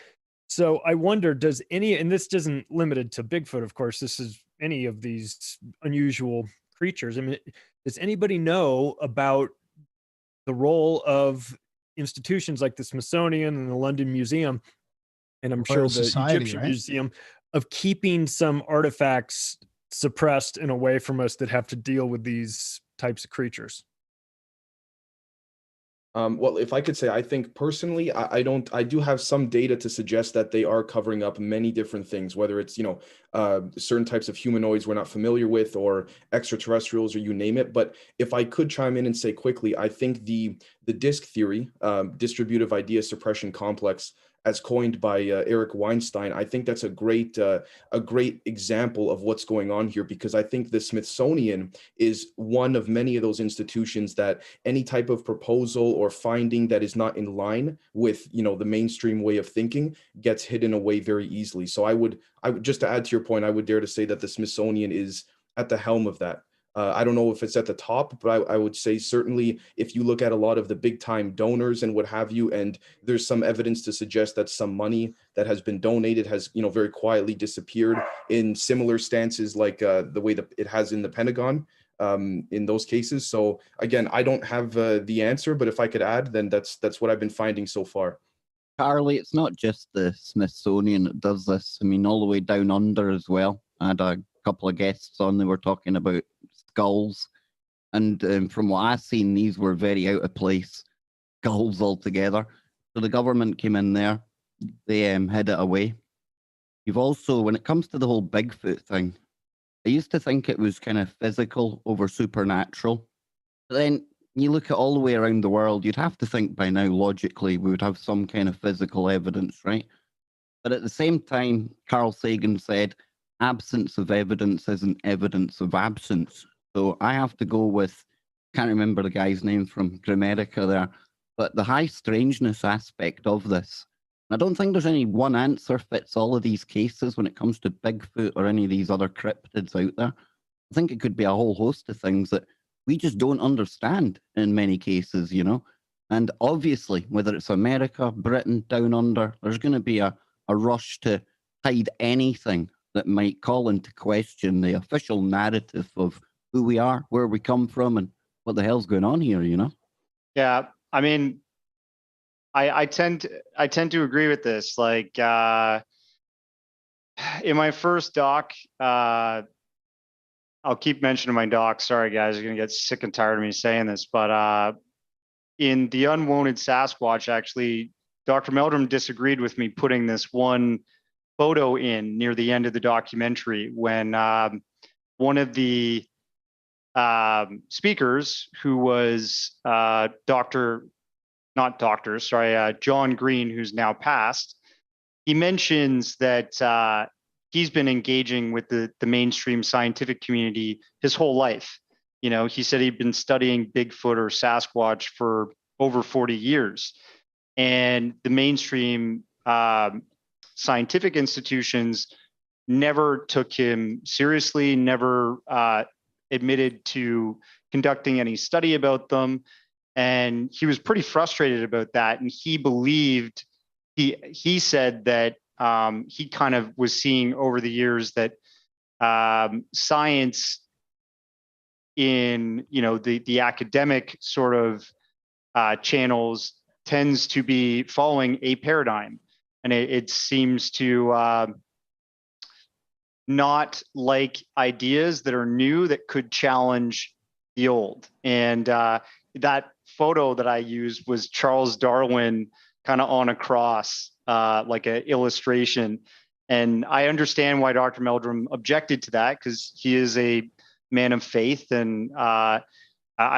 So I wonder, does any, and this isn't limited to Bigfoot, of course, this is any of these unusual creatures. I mean, does anybody know about the role of institutions like the Smithsonian and the London Museum, and I'm sure the Egyptian Museum, of keeping some artifacts suppressed and away from us that have to deal with these types of creatures? Well, if I could say, I think personally, I do have some data to suggest that they are covering up many different things, whether it's, certain types of humanoids we're not familiar with, or extraterrestrials, or you name it. But if I could chime in and say quickly, I think the disk theory, distributive idea suppression complex, as coined by Eric Weinstein, I think that's a great example of what's going on here, because I think the Smithsonian is one of many of those institutions that any type of proposal or finding that is not in line with, the mainstream way of thinking gets hidden away very easily. So I would just to add to your point, I would dare to say that the Smithsonian is at the helm of that. I don't know if it's at the top, but I would say certainly if you look at a lot of the big time donors and what have you, and there's some evidence to suggest that some money that has been donated has, very quietly disappeared in similar stances, like the way that it has in the Pentagon in those cases. So again, I don't have the answer, but if I could add, then that's what I've been finding so far. Carly, it's not just the Smithsonian that does this. I mean, all the way down under as well. I had a couple of guests on, they were talking about skulls, and from what I've seen, these were very out of place skulls altogether. So the government came in there, they hid it away. You've also, when it comes to the whole Bigfoot thing, I used to think it was kind of physical over supernatural. But then you look at all the way around the world, you'd have to think by now, logically, we would have some kind of physical evidence, right? But at the same time, Carl Sagan said, absence of evidence isn't evidence of absence. So I have to go with, can't remember the guy's name from Grimerica there, but the high strangeness aspect of this. I don't think there's any one answer fits all of these cases when it comes to Bigfoot or any of these other cryptids out there. I think it could be a whole host of things that we just don't understand in many cases, And obviously, whether it's America, Britain, down under, there's going to be a rush to hide anything that might call into question the official narrative of who we are, where we come from, and what the hell's going on here, Yeah, I mean, I tend to agree with this. Like in my first doc, I'll keep mentioning my doc. Sorry, guys, you're gonna get sick and tired of me saying this, but in the Unwanted Sasquatch, actually, Dr. Meldrum disagreed with me putting this one photo in near the end of the documentary when one of the speakers, who was John Green, who's now passed, he mentions that he's been engaging with the mainstream scientific community his whole life. He said he'd been studying Bigfoot or Sasquatch for over 40 years. And the mainstream scientific institutions never took him seriously, never admitted to conducting any study about them. And he was pretty frustrated about that. And he believed, he said that he kind of was seeing over the years that science in, the academic sort of channels tends to be following a paradigm. And it seems to not like ideas that are new that could challenge the old. And that photo that I used was Charles Darwin kind of on a cross, like an illustration. And I understand why Dr. Meldrum objected to that, because he is a man of faith, and I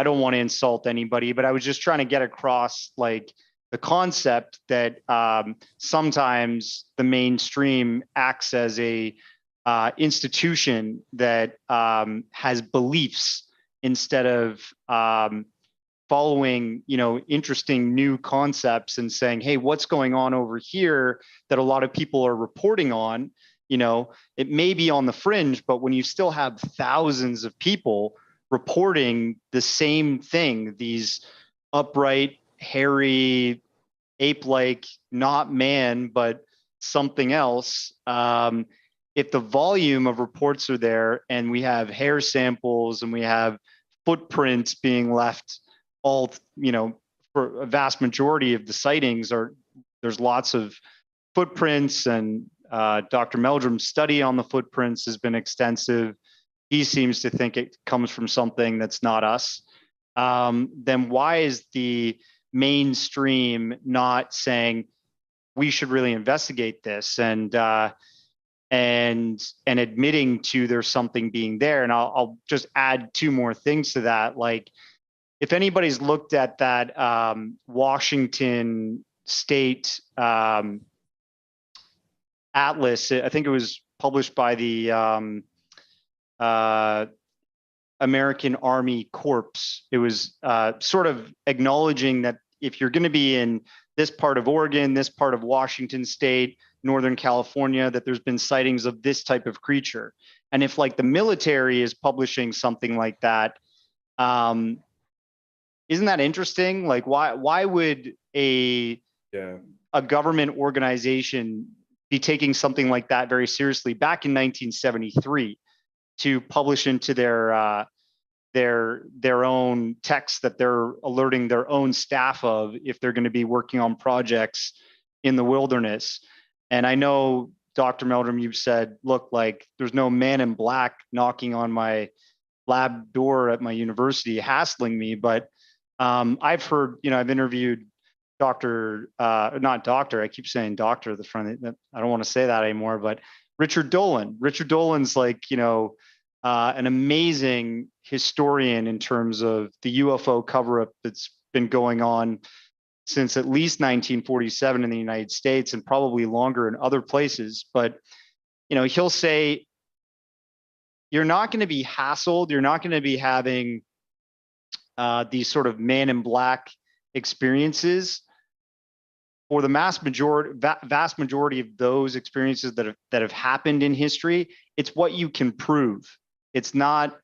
don't want to insult anybody, but I was just trying to get across like the concept that sometimes the mainstream acts as a institution that has beliefs instead of following, interesting new concepts and saying, hey, what's going on over here that a lot of people are reporting on? It may be on the fringe, but when you still have thousands of people reporting the same thing, these upright, hairy, ape-like, not man, but something else, if the volume of reports are there, and we have hair samples and we have footprints being left, all, for a vast majority of the sightings there's lots of footprints, and Dr. Meldrum's study on the footprints has been extensive. He seems to think it comes from something that's not us. Then why is the mainstream not saying we should really investigate this and admitting to there's something being there? And I'll just add two more things to that. Like, if anybody's looked at that Washington State atlas, I think it was published by the American Army Corps. It was sort of acknowledging that if you're going to be in this part of Oregon, this part of Washington State, Northern California, that there's been sightings of this type of creature. And if like the military is publishing something like that, isn't that interesting? Like, why would a government organization be taking something like that very seriously back in 1973 to publish into their own text that they're alerting their own staff of if they're going to be working on projects in the wilderness? And I know, Dr. Meldrum, you've said, look, like, there's no man in black knocking on my lab door at my university hassling me, but I've heard, I've interviewed not doctor, I keep saying doctor at the front. I don't want to say that anymore, but Richard Dolan. Richard Dolan's like, an amazing historian in terms of the UFO cover-up that's been going on since at least 1947 in the United States, and probably longer in other places. But, he'll say, you're not going to be hassled. You're not going to be having these sort of man in black experiences. For the vast majority of those experiences that have happened in history, it's what you can prove. It's not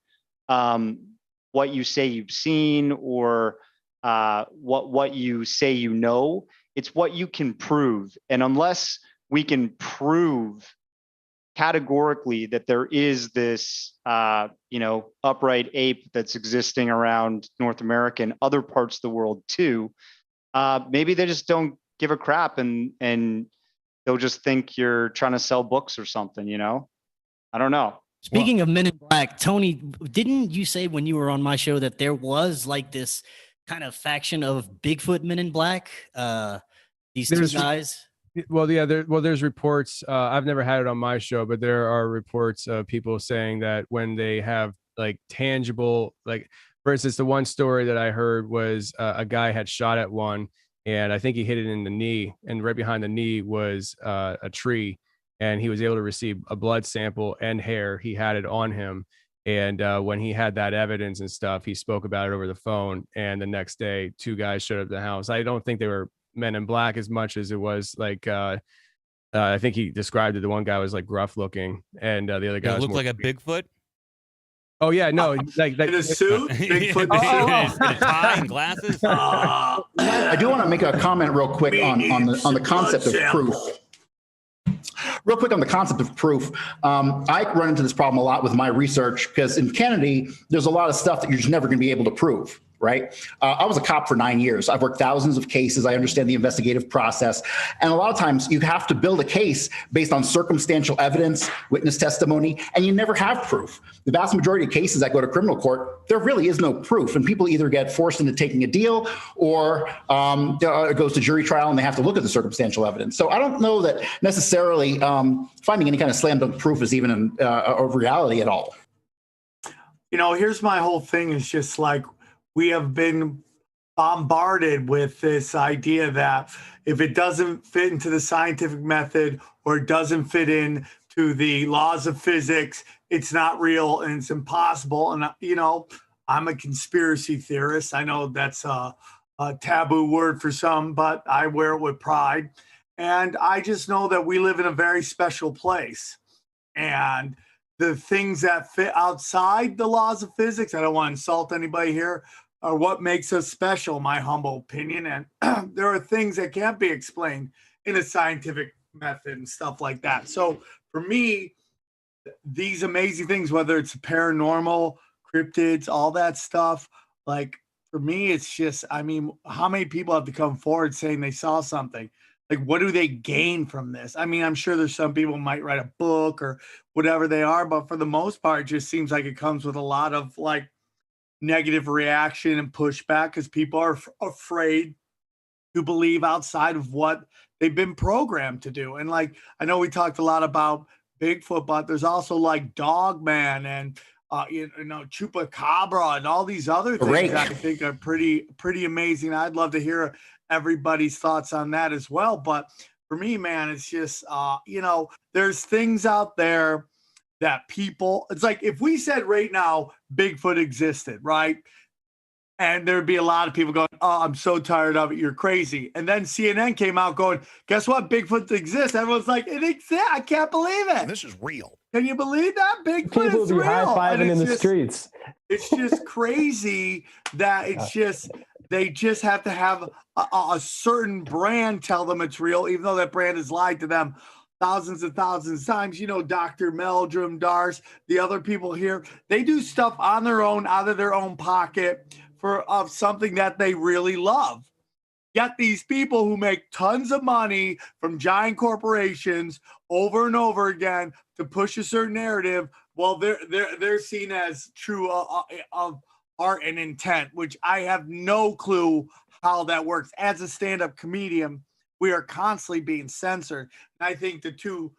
what you say you've seen or what you say you know. It's what you can prove. And unless we can prove categorically that there is this upright ape that's existing around North America and other parts of the world too, maybe they just don't give a crap, and they'll just think you're trying to sell books or something. I don't know. Speaking of Men in Black, Tony, didn't you say when you were on my show that there was like this kind of faction of Bigfoot Men in Black? These two guys. Well, yeah. There's reports. I've never had it on my show, but there are reports of people saying that when they have like tangible, like, for instance, the one story that I heard was a guy had shot at one, and I think he hit it in the knee, and right behind the knee was a tree, and he was able to receive a blood sample and hair. He had it on him. And when he had that evidence and stuff, he spoke about it over the phone. And the next day, two guys showed up at the house. I don't think they were Men in Black as much as it was like, I think he described it. The one guy was like gruff looking, and the other guy looked like a Bigfoot. Oh yeah, no, like in a suit, Bigfoot tie and glasses. I do want to make a comment real quick on the concept of proof. Real quick on the concept of proof. I run into this problem a lot with my research because in Kennedy, there's a lot of stuff that you're just never going to be able to prove, right? I was a cop for 9 years. I've worked thousands of cases. I understand the investigative process. And a lot of times you have to build a case based on circumstantial evidence, witness testimony, and you never have proof. The vast majority of cases that go to criminal court, there really is no proof. And people either get forced into taking a deal or it goes to jury trial and they have to look at the circumstantial evidence. So I don't know that necessarily finding any kind of slam dunk proof is even a reality at all. You know, here's my whole thing is just like, we have been bombarded with this idea that if it doesn't fit into the scientific method or it doesn't fit in to the laws of physics, it's not real and it's impossible. And, you know, I'm a conspiracy theorist. I know that's a taboo word for some, but I wear it with pride. And I just know that we live in a very special place. And the things that fit outside the laws of physics, I don't want to insult anybody here, are what makes us special, my humble opinion. And there are things that can't be explained in a scientific method and stuff like that. So for me, these amazing things, whether it's paranormal, cryptids, all that stuff, like for me, it's just, I mean, how many people have to come forward saying they saw something? Like, what do they gain from this? I mean, I'm sure there's some people who might write a book or whatever they are, but for the most part, it just seems like it comes with a lot of like negative reaction and pushback because people are afraid to believe outside of what they've been programmed to do. And like, I know we talked a lot about Bigfoot, but there's also like Dogman and you know, Chupacabra and all these other things that I think are pretty amazing. I'd love to hear everybody's thoughts on that as well. But for me, man, it's just you know, there's things out there that people, it's like if we said right now Bigfoot existed, right? And there'd be a lot of people going, oh, I'm so tired of it. You're crazy. And then CNN came out going, guess what? Bigfoot exists. Everyone's like, it exists. I can't believe it. This is real. Can you believe that? Bigfoot People is will be real. high-fiving in the streets. It's just crazy that it's just, they just have to have a certain brand tell them it's real, even though that brand has lied to them thousands and thousands of times. You know, Dr. Meldrum, Darce, the other people here, they do stuff on their own, out of their own pocket of something that they really love. Yet these people who make tons of money from giant corporations over and over again to push a certain narrative, well, they're seen as true of art and intent, which I have no clue how that works. As a stand-up comedian, we are constantly being censored. And I think the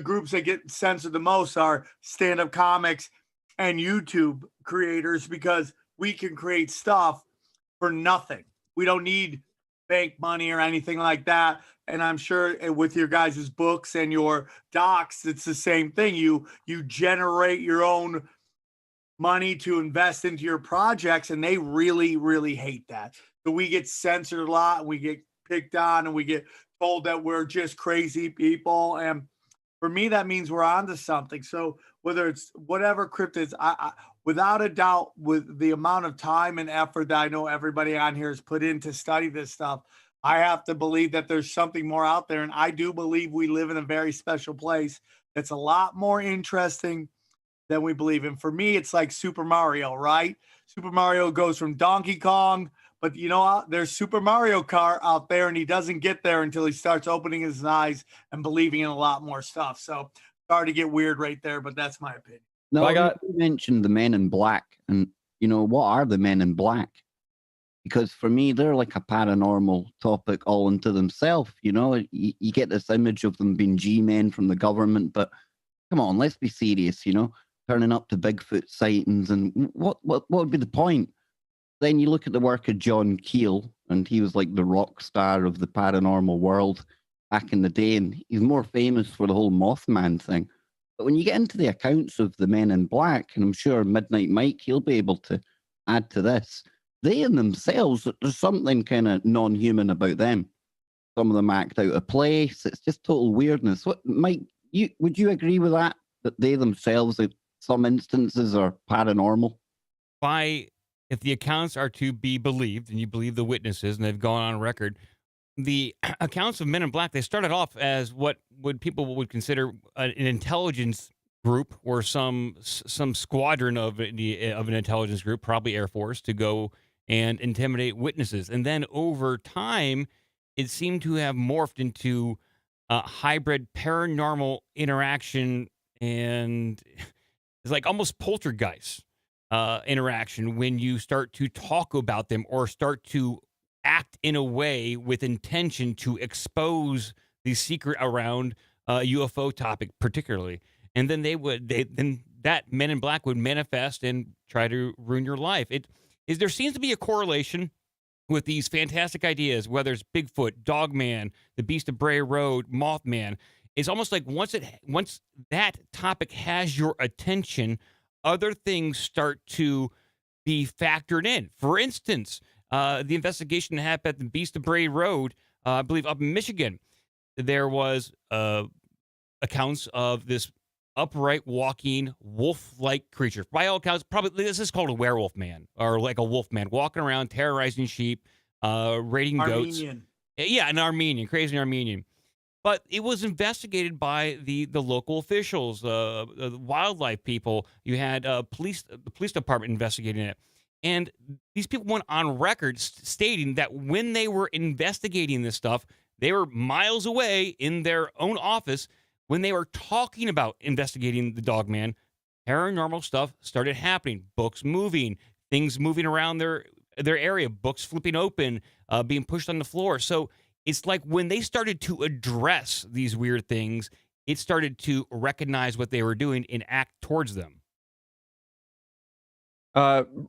groups that get censored the most are stand-up comics and YouTube creators, because we can create stuff for nothing. We don't need bank money or anything like that. And I'm sure with your guys' books and your docs, it's the same thing. You generate your own money to invest into your projects, and they really, really hate that. So we get censored a lot, and we get picked on, and we get told that we're just crazy people. And for me, that means we're onto something. So whether it's whatever cryptids, I without a doubt, with the amount of time and effort that I know everybody on here has put in to study this stuff, I have to believe that there's something more out there. And I do believe we live in a very special place that's a lot more interesting than we believe. And for me, it's like Super Mario, right? Super Mario goes from Donkey Kong, but you know, there's Super Mario Kart out there, and he doesn't get there until he starts opening his eyes and believing in a lot more stuff. So sorry to get weird right there, but that's my opinion. No, you mentioned the Men in Black, and you know, what are the Men in Black? Because for me, they're like a paranormal topic all into themselves. You know, you get this image of them being G-men from the government, but come on, let's be serious. You know, turning up to Bigfoot sightings, and what would be the point? Then you look at the work of John Keel, and he was like the rock star of the paranormal world back in the day, and he's more famous for the whole Mothman thing. But when you get into the accounts of the Men in Black, and I'm sure Midnight Mike, he'll be able to add to this, they in themselves, there's something kind of non-human about them. Some of them act out of place. It's just total weirdness. What, Mike, would you agree with that? That they themselves, in some instances, are paranormal? If the accounts are to be believed, and you believe the witnesses, and they've gone on record, the accounts of Men in Black, they started off as what people would consider an intelligence group, or some squadron of an intelligence group, probably Air Force, to go and intimidate witnesses. And then over time, it seemed to have morphed into a hybrid paranormal interaction, and it's like almost poltergeist interaction when you start to talk about them or start to act in a way with intention to expose the secret around UFO topic particularly. And then then that Men in Black would manifest and try to ruin your life. There seems to be a correlation with these fantastic ideas, whether it's Bigfoot, Dogman, the Beast of Bray Road, Mothman. It's almost like once that topic has your attention, other things start to be factored in. For instance, the investigation that happened at the Beast of Bray Road, I believe up in Michigan, there was accounts of this upright walking wolf-like creature. By all accounts, probably this is called a werewolf man or like a wolf man walking around terrorizing sheep, raiding goats. Yeah, an Armenian, crazy Armenian. But it was investigated by the local officials, the wildlife people. You had the police department investigating it. And these people went on record stating that when they were investigating this stuff, they were miles away in their own office. When they were talking about investigating the Dogman, paranormal stuff started happening. Books moving, things moving around their area, books flipping open, being pushed on the floor. So it's like when they started to address these weird things, it started to recognize what they were doing and act towards them.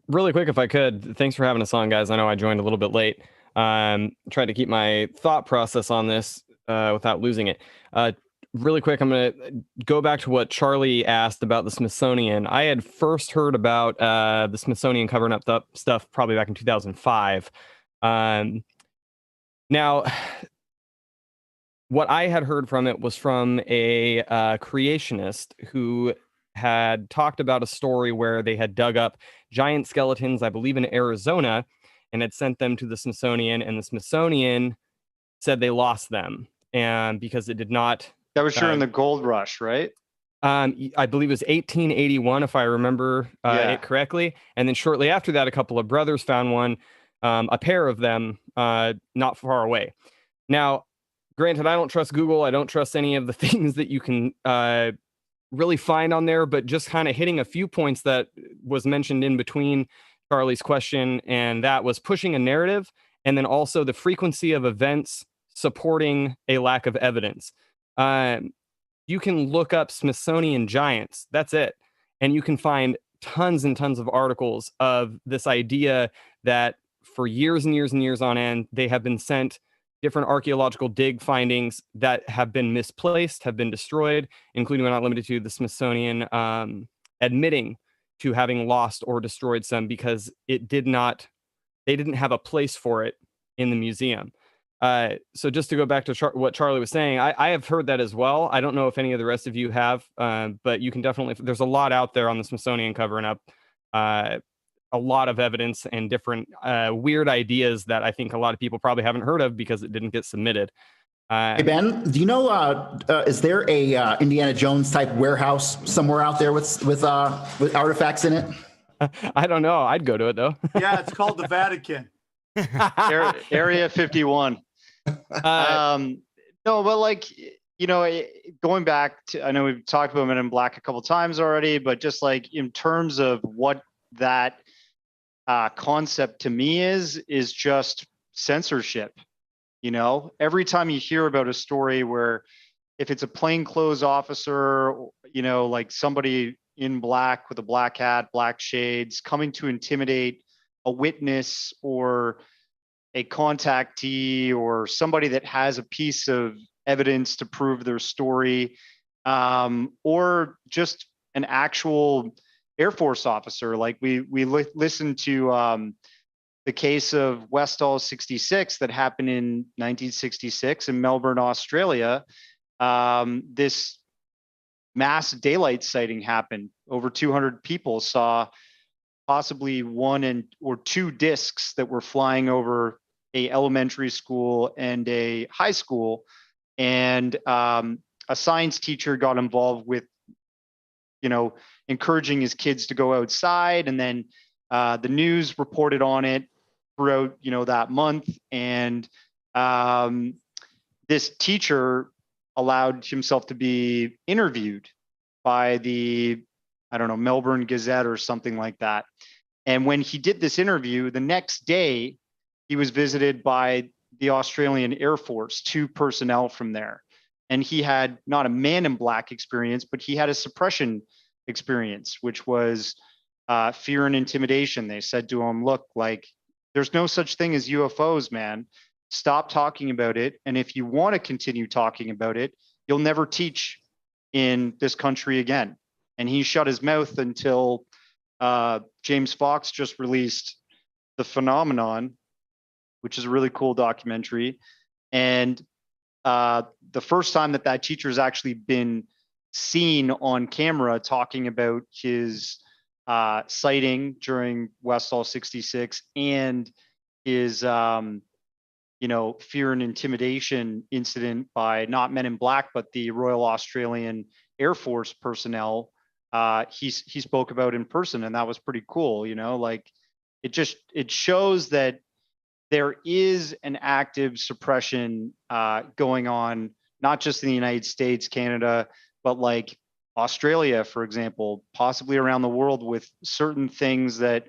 Really quick, if I could, thanks for having us on, guys. I know I joined a little bit late. Tried to keep my thought process on this without losing it. Really quick, I'm going to go back to what Charlie asked about the Smithsonian. I had first heard about the Smithsonian covering up stuff probably back in 2005. Now, what I had heard from it was from a creationist who had talked about a story where they had dug up giant skeletons, I believe in Arizona, and had sent them to the Smithsonian, and the Smithsonian said they lost them, and because it did not. That was during the gold rush, right? I believe it was 1881, if I remember it correctly. And then shortly after that, a couple of brothers found one, a pair of them, not far away. Now, granted, I don't trust Google. I don't trust any of the things that you can really find on there, but just kind of hitting a few points that was mentioned in between Charlie's question, and that was pushing a narrative, and then also the frequency of events supporting a lack of evidence. You can look up Smithsonian giants. That's it. And you can find tons and tons of articles of this idea that for years and years and years on end, they have been sent different archaeological dig findings that have been misplaced, have been destroyed, including but not limited to the Smithsonian admitting to having lost or destroyed some because they didn't have a place for it in the museum. So just to go back to what Charlie was saying, I have heard that as well. I don't know if any of the rest of you have, but you can definitely, there's a lot out there on the Smithsonian covering up a lot of evidence and different weird ideas that I think a lot of people probably haven't heard of because it didn't get submitted. Hey Ben, do you know, is there a Indiana Jones type warehouse somewhere out there with artifacts in it? I don't know. I'd go to it though. Yeah, it's called the Vatican. Area 51. No, but like, you know, going back to, I know we've talked about Men in Black a couple times already, but just like in terms of what that concept to me is just censorship. You know, every time you hear about a story where if it's a plainclothes officer, you know, like somebody in black with a black hat, black shades coming to intimidate a witness or a contactee or somebody that has a piece of evidence to prove their story, or just an actual Air Force officer. Like we listened to the case of Westall 66 that happened in 1966 in Melbourne, Australia. This mass daylight sighting happened. Over 200 people saw possibly one or two discs that were flying over a elementary school and a high school. And a science teacher got involved with, you know, encouraging his kids to go outside. And then the news reported on it. throughout, that month. And this teacher allowed himself to be interviewed by the, I don't know, Melbourne Gazette or something like that. And when he did this interview, the next day, he was visited by the Australian Air Force, 2 personnel from there. And he had not a man in black experience, but he had a suppression experience, which was fear and intimidation. They said to him, look, like, there's no such thing as UFOs, man. Stop talking about it. And if you want to continue talking about it, you'll never teach in this country again. And he shut his mouth until James Fox just released The Phenomenon, which is a really cool documentary. And the first time that teacher's actually been seen on camera talking about his sighting during Westall 66 and his, fear and intimidation incident by not Men in Black, but the Royal Australian Air Force personnel, he spoke about in person, and that was pretty cool. Like it shows that there is an active suppression going on, not just in the United States, Canada, but like Australia, for example, possibly around the world, with certain things that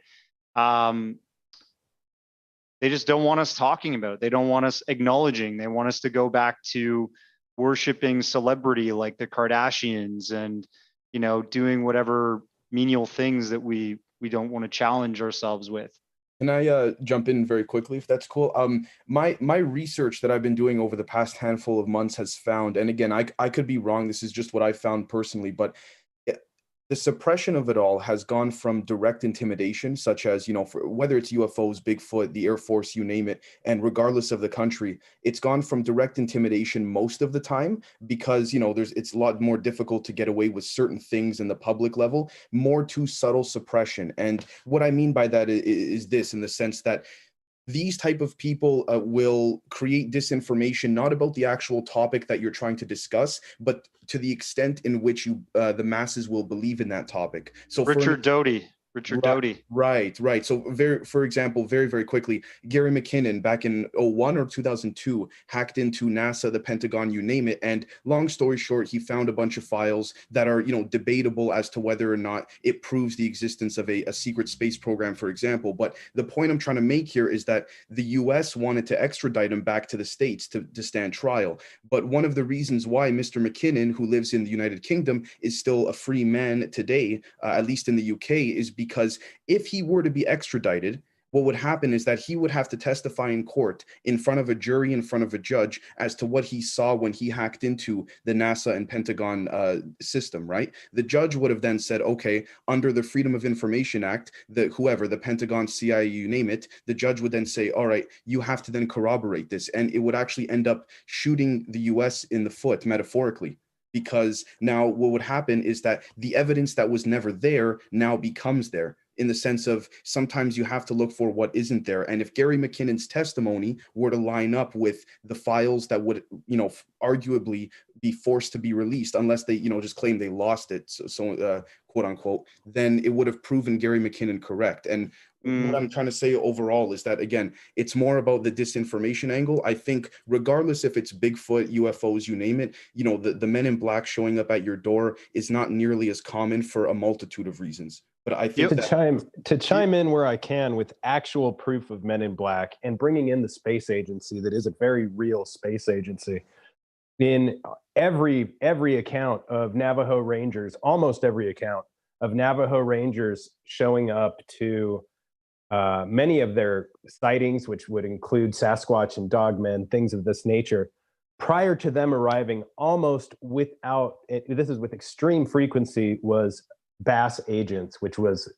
they just don't want us talking about. They don't want us acknowledging. They want us to go back to worshiping celebrity like the Kardashians and, doing whatever menial things that we don't want to challenge ourselves with. Can I jump in very quickly, if that's cool? My research that I've been doing over the past handful of months has found, and again, I could be wrong, this is just what I found personally, but the suppression of it all has gone from direct intimidation, such as, for whether it's UFOs, Bigfoot, the Air Force, you name it, and regardless of the country, it's gone from direct intimidation most of the time because, it's a lot more difficult to get away with certain things in the public level, more to subtle suppression. And what I mean by that is this, in the sense that these type of people will create disinformation, not about the actual topic that you're trying to discuss, but to the extent in which the masses will believe in that topic. So Richard Doty. Right. So for example, very, very quickly, Gary McKinnon back in 2001 or 2002 hacked into NASA, the Pentagon, you name it. And long story short, he found a bunch of files that are, debatable as to whether or not it proves the existence of a secret space program, for example. But the point I'm trying to make here is that the US wanted to extradite him back to the States to stand trial. But one of the reasons why Mr. McKinnon, who lives in the United Kingdom, is still a free man today, at least in the UK, is because if he were to be extradited, what would happen is that he would have to testify in court in front of a jury, in front of a judge, as to what he saw when he hacked into the NASA and Pentagon system, right? The judge would have then said, okay, under the Freedom of Information Act, the Pentagon, CIA, you name it, the judge would then say, all right, you have to then corroborate this. And it would actually end up shooting the US in the foot, metaphorically. Because now what would happen is that the evidence that was never there now becomes there, in the sense of sometimes you have to look for what isn't there. And if Gary McKinnon's testimony were to line up with the files that would, arguably be forced to be released, unless they, just claim they lost it, so quote unquote, then it would have proven Gary McKinnon correct. And what I'm trying to say overall is that, again, it's more about the disinformation angle. I think regardless if it's Bigfoot, UFOs, you name it, the Men in Black showing up at your door is not nearly as common for a multitude of reasons. But I think to chime in where I can with actual proof of Men in Black and bringing in the space agency that is a very real space agency. In every account of Navajo Rangers, almost every account of Navajo Rangers showing up to many of their sightings, which would include Sasquatch and dogmen, things of this nature, prior to them arriving, almost without, this is with extreme frequency, was BASS agents, which was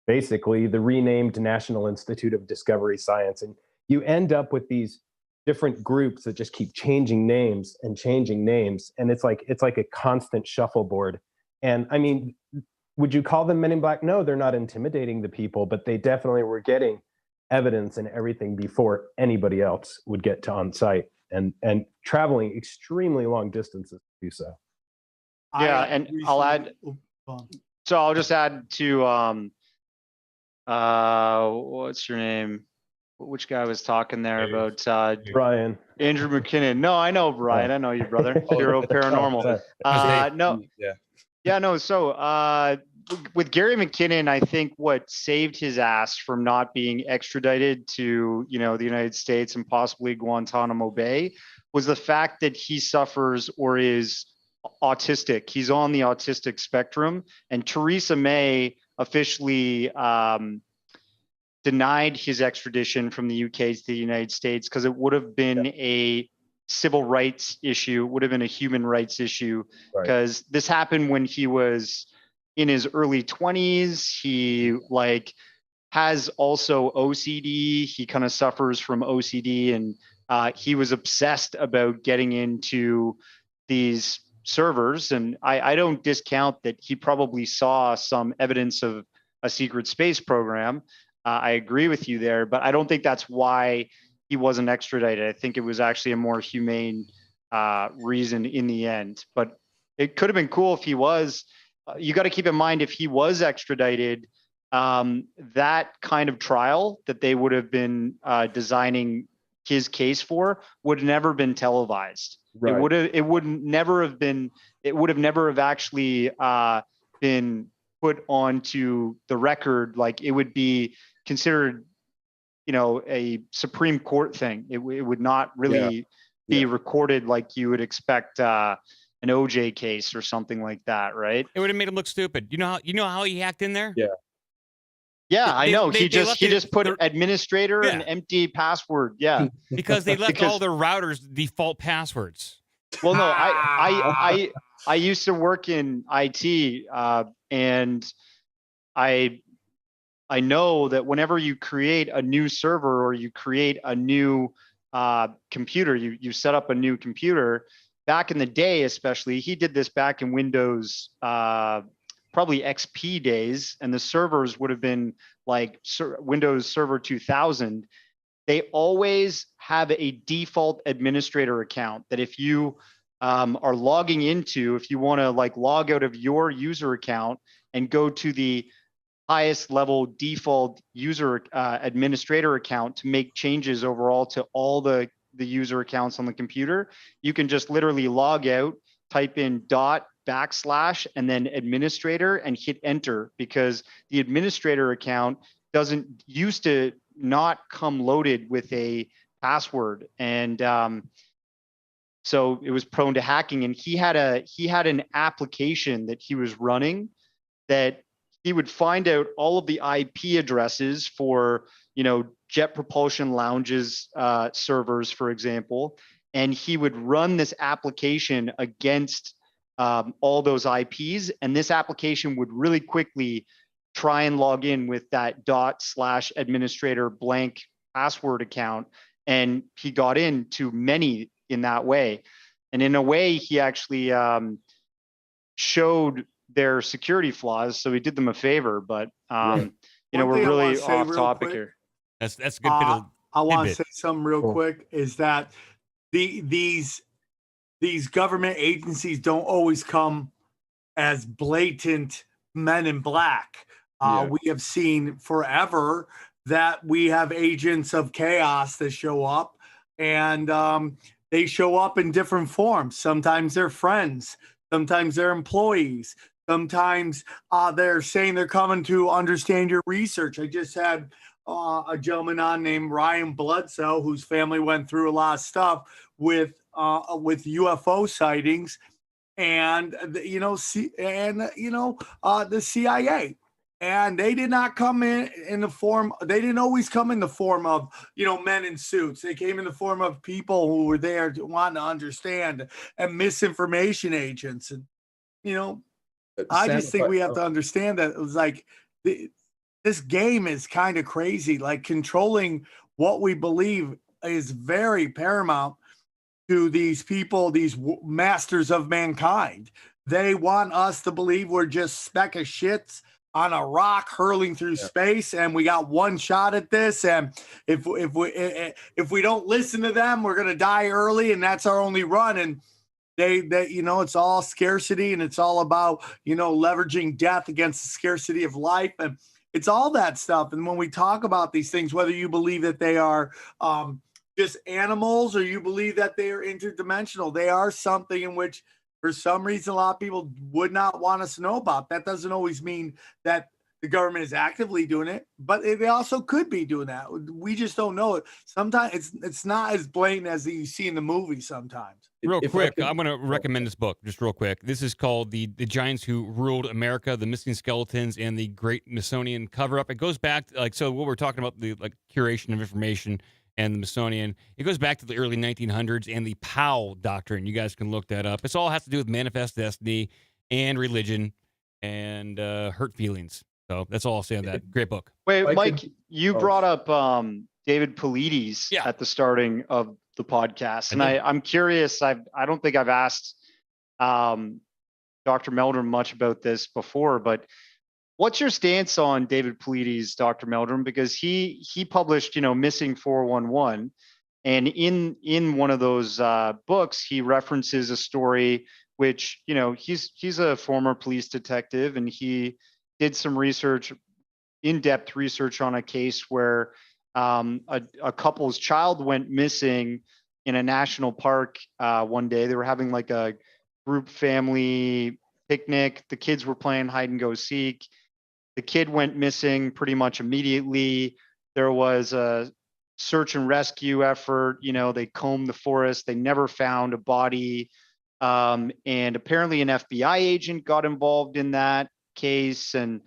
basically the renamed National Institute of Discovery Science. And you end up with these different groups that just keep changing names. And it's like a constant shuffleboard. And I mean, would you call them Men in Black? No, they're not intimidating the people, but they definitely were getting evidence and everything before anybody else would get to on site and traveling extremely long distances to do so. Yeah, and I'll add. So I'll just add to what's your name? which guy was talking there about Brian. Andrew McKinnon. No, I know Brian. I know you, brother. Hero Paranormal. No. Yeah, no. So with Gary McKinnon, I think what saved his ass from not being extradited to, the United States and possibly Guantanamo Bay was the fact that he suffers or is autistic. He's on the autistic spectrum, and Theresa May officially denied his extradition from the UK to the United States because it would have been a civil rights issue, would have been a human rights issue, because this happened when he was in his early 20s. He has also OCD. He kind of suffers from OCD, and he was obsessed about getting into these servers. And I don't discount that he probably saw some evidence of a secret space program. I agree with you there, but I don't think that's why he wasn't extradited. I think it was actually a more humane reason in the end. But it could have been cool if he was. You got to keep in mind, if he was extradited, that kind of trial that they would have been designing his case for would have never been televised. Right. It would never have actually been put onto the record. Like, it would be considered, a Supreme Court thing. It would not really be recorded like you would expect an OJ case or something like that, right? It would have made him look stupid. You know how he hacked in there? Yeah, I know. He just put administrator and empty password. Yeah, because they left all their routers default passwords. Well, no, I used to work in IT, and I know that whenever you create a new server or you create a new computer, you set up a new computer. Back in the day, especially, he did this back in Windows, probably XP days, and the servers would have been like Windows Server 2000. They always have a default administrator account that if you are logging into, if you want to log out of your user account and go to the highest level default user administrator account to make changes overall to all the user accounts on the computer, you can just literally log out, type in / and then administrator and hit enter, because the administrator account used to not come loaded with a password. And so it was prone to hacking. And he had an application that he was running that he would find out all of the IP addresses for, Jet Propulsion Lounge's servers, for example, and he would run this application against all those IPs, and this application would really quickly try and log in with that / administrator blank password account, and he got into many in that way. And in a way, he actually showed their security flaws, so he did them a favor. But we're really off topic here. That's a good bit of I want to say something real quick, is that these government agencies don't always come as blatant men in black. We have seen forever that we have agents of chaos that show up, and they show up in different forms. Sometimes they're friends, sometimes they're employees, sometimes they're saying they're coming to understand your research. I just had a gentleman on named Ryan Bloodsoe, whose family went through a lot of stuff with UFO sightings, and the CIA, and they did not come in the form. They didn't always come in the form of men in suits. They came in the form of people who were there to want to understand, and misinformation agents. And I just think we have to understand that it was this game is kind of crazy. Like, controlling what we believe is very paramount to these people, these masters of mankind. They want us to believe we're just speck of shits on a rock hurling through space, and we got one shot at this. And if we don't listen to them, we're gonna die early, and that's our only run. And they it's all scarcity, and it's all about leveraging death against the scarcity of life. And It's all that stuff. And when we talk about these things, whether you believe that they are just animals or you believe that they are interdimensional, they are something in which for some reason a lot of people would not want us to know about. That doesn't always mean that the government is actively doing it, but they also could be doing that. We just don't know it. Sometimes it's not as blatant as you see in the movie sometimes. Real quick, I'm going to recommend this book just real quick. This is called the Giants Who Ruled America, The Missing Skeletons and the Great Smithsonian Cover-Up. It goes back to, so what we're talking about, the curation of information and the Smithsonian, it goes back to the early 1900s and the Powell Doctrine. You guys can look that up. It's all has to do with manifest destiny and religion and hurt feelings. So that's all I'll say on that. Great book. Wait, Mike, you brought up David Paulides at the starting of the podcast, and I'm curious. I don't think I've asked Dr. Meldrum much about this before, but what's your stance on David Paulides, Dr. Meldrum? Because he published, Missing 411, and in one of those books, he references a story which, he's a former police detective, and he did some research, in-depth research on a case where a couple's child went missing in a national park one day. They were having like a group family picnic. The kids were playing hide and go seek. The kid went missing pretty much immediately. There was a search and rescue effort. They combed the forest. They never found a body. And apparently an FBI agent got involved in that case, and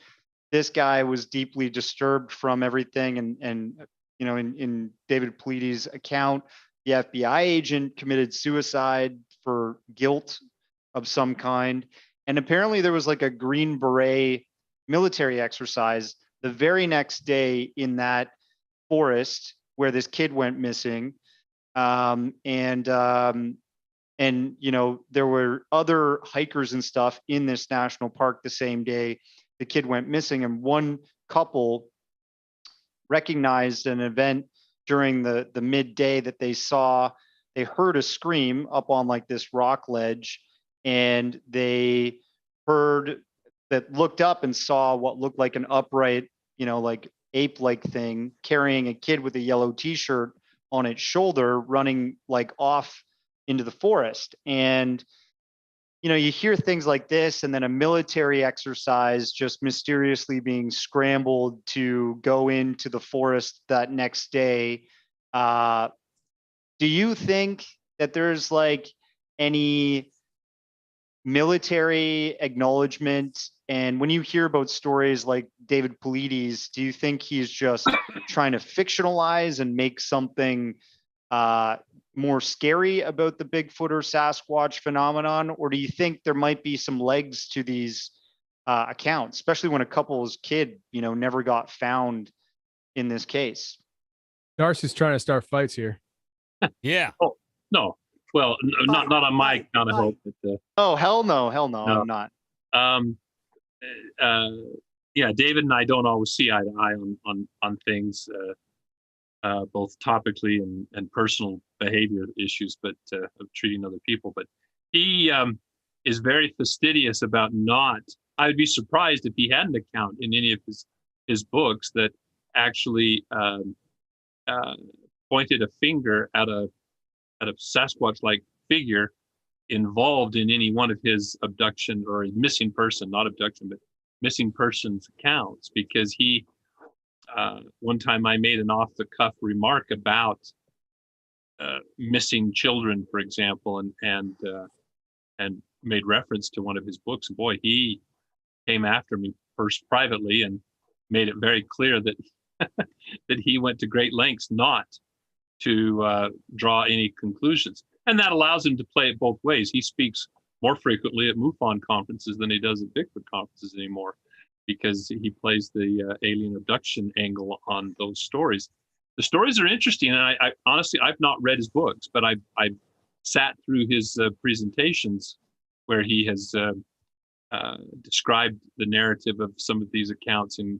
this guy was deeply disturbed from everything. And in David Paulides' account, the FBI agent committed suicide for guilt of some kind. And apparently there was like a Green Beret military exercise the very next day in that forest where this kid went missing. And there were other hikers and stuff in this national park the same day the kid went missing. And one couple recognized an event during the midday that they heard a scream up on like this rock ledge, and they looked up and saw what looked like an upright, like ape-like thing carrying a kid with a yellow t-shirt on its shoulder running like off into the forest. And you hear things like this, and then a military exercise just mysteriously being scrambled to go into the forest that next day. Do you think that there's like any military acknowledgement? And when you hear about stories like David Paulides, do you think he's just trying to fictionalize and make something more scary about the Bigfoot or Sasquatch phenomenon? Or do you think there might be some legs to these accounts, especially when a couple's kid, never got found in this case? Darcy's trying to start fights here. Yeah. Oh, no. Well, not on my account, I hope. But, oh, hell no. I'm not. Yeah, David and I don't always see eye to eye on things, both topically and personal behavior issues, but of treating other people. But he is very fastidious about not. I would be surprised if he had an account in any of his books that actually pointed a finger at a Sasquatch-like figure involved in any one of his abduction or missing person, not abduction, but missing persons accounts. Because he, one time I made an off-the-cuff remark about missing children, for example, and made reference to one of his books. Boy, he came after me first privately and made it very clear that that he went to great lengths not to draw any conclusions. And that allows him to play it both ways. He speaks more frequently at MUFON conferences than he does at Bigfoot conferences anymore, because he plays the alien abduction angle on those stories. The stories are interesting, and I honestly, I've not read his books, but I've sat through his presentations where he has described the narrative of some of these accounts in